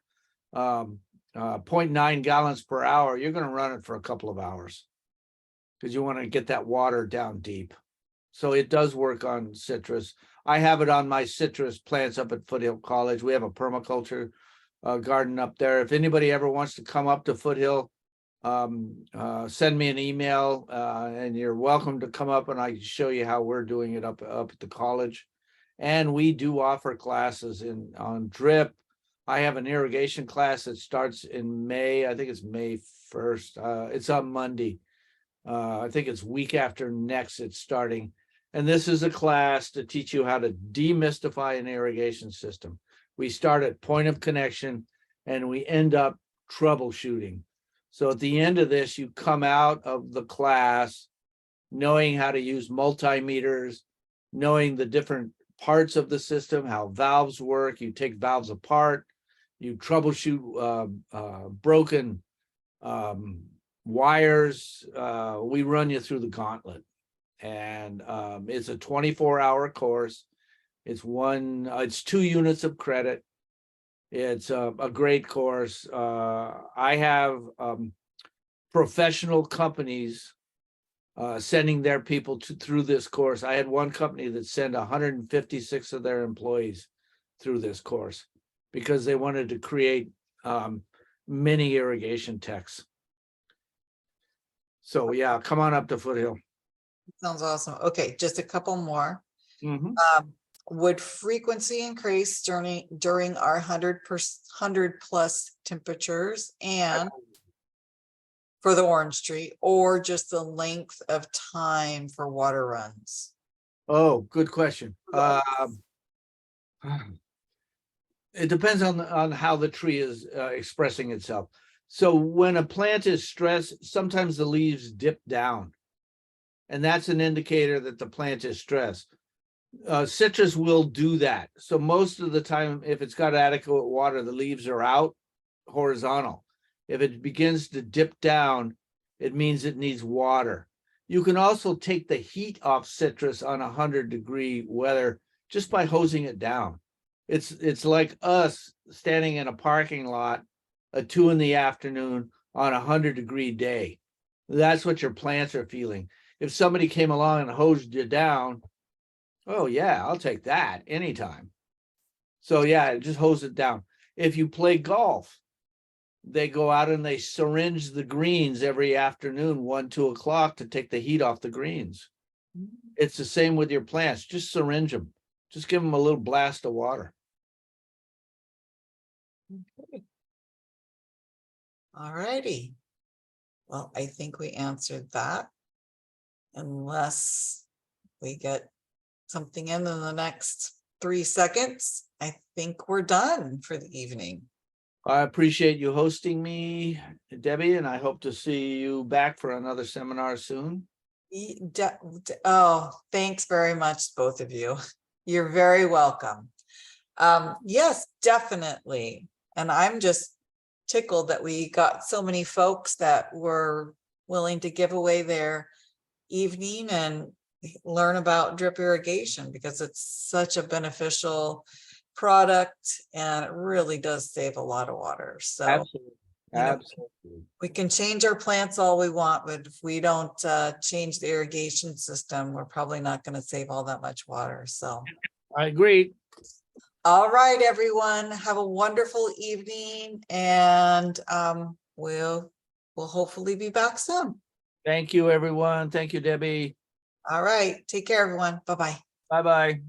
0.9 gallons per hour, you're going to run it for a couple of hours because you want to get that water down deep. So it does work on citrus. I have it on my citrus plants up at Foothill College. We have a permaculture garden up there. If anybody ever wants to come up to Foothill, send me an email and you're welcome to come up and I can show you how we're doing it up at the college. And we do offer classes on drip. I have an irrigation class that starts in May. I think it's May 1st. It's on Monday. I think it's week after next it's starting. And this is a class to teach you how to demystify an irrigation system. We start at point of connection and we end up troubleshooting. So at the end of this, you come out of the class knowing how to use multimeters, knowing the different parts of the system, how valves work. You take valves apart, you troubleshoot broken wires. We run you through the gauntlet. And it's a 24-hour course. It's 2 units of credit. It's a great course. I have professional companies sending their people through this course. I had one company that sent 156 of their employees through this course because they wanted to create mini irrigation techs. So yeah, come on up to Foothill. Sounds awesome. Okay, just a couple more. Would frequency increase during our 100 plus temperatures? And for the orange tree, or just the length of time for water runs? Oh, good question. It depends on how the tree is expressing itself. So when a plant is stressed, sometimes the leaves dip down. And that's an indicator that the plant is stressed. Citrus will do that. So most of the time, if it's got adequate water, the leaves are out horizontal. If it begins to dip down, it means it needs water. You can also take the heat off citrus on 100-degree weather just by hosing it down. It's like us standing in a parking lot at 2 p.m. on a 100-degree day. That's what your plants are feeling. If somebody came along and hosed you down, oh yeah, I'll take that anytime. So yeah, just hose it down. If you play golf, they go out and they syringe the greens every afternoon, 1, 2 o'clock, to take the heat off the greens. It's the same with your plants. Just syringe them. Just give them a little blast of water. Okay. All righty. Well, I think we answered that. Unless we get something in the next 3 seconds, I think we're done for the evening. I appreciate you hosting me, Debbie, and I hope to see you back for another seminar soon. Oh, thanks very much, both of you. You're very welcome. Yes, definitely. And I'm just tickled that we got so many folks that were willing to give away their evening and learn about drip irrigation, because it's such a beneficial product and it really does save a lot of water. So Absolutely. you know, Absolutely. we can change our plants all we want, but if we don't change the irrigation system, we're probably not going to save all that much water. So I agree. all right, everyone, have a wonderful evening, and we'll hopefully be back soon. Thank you, everyone. Thank you, Debbie. All right, take care, everyone. Bye-bye. Bye-bye.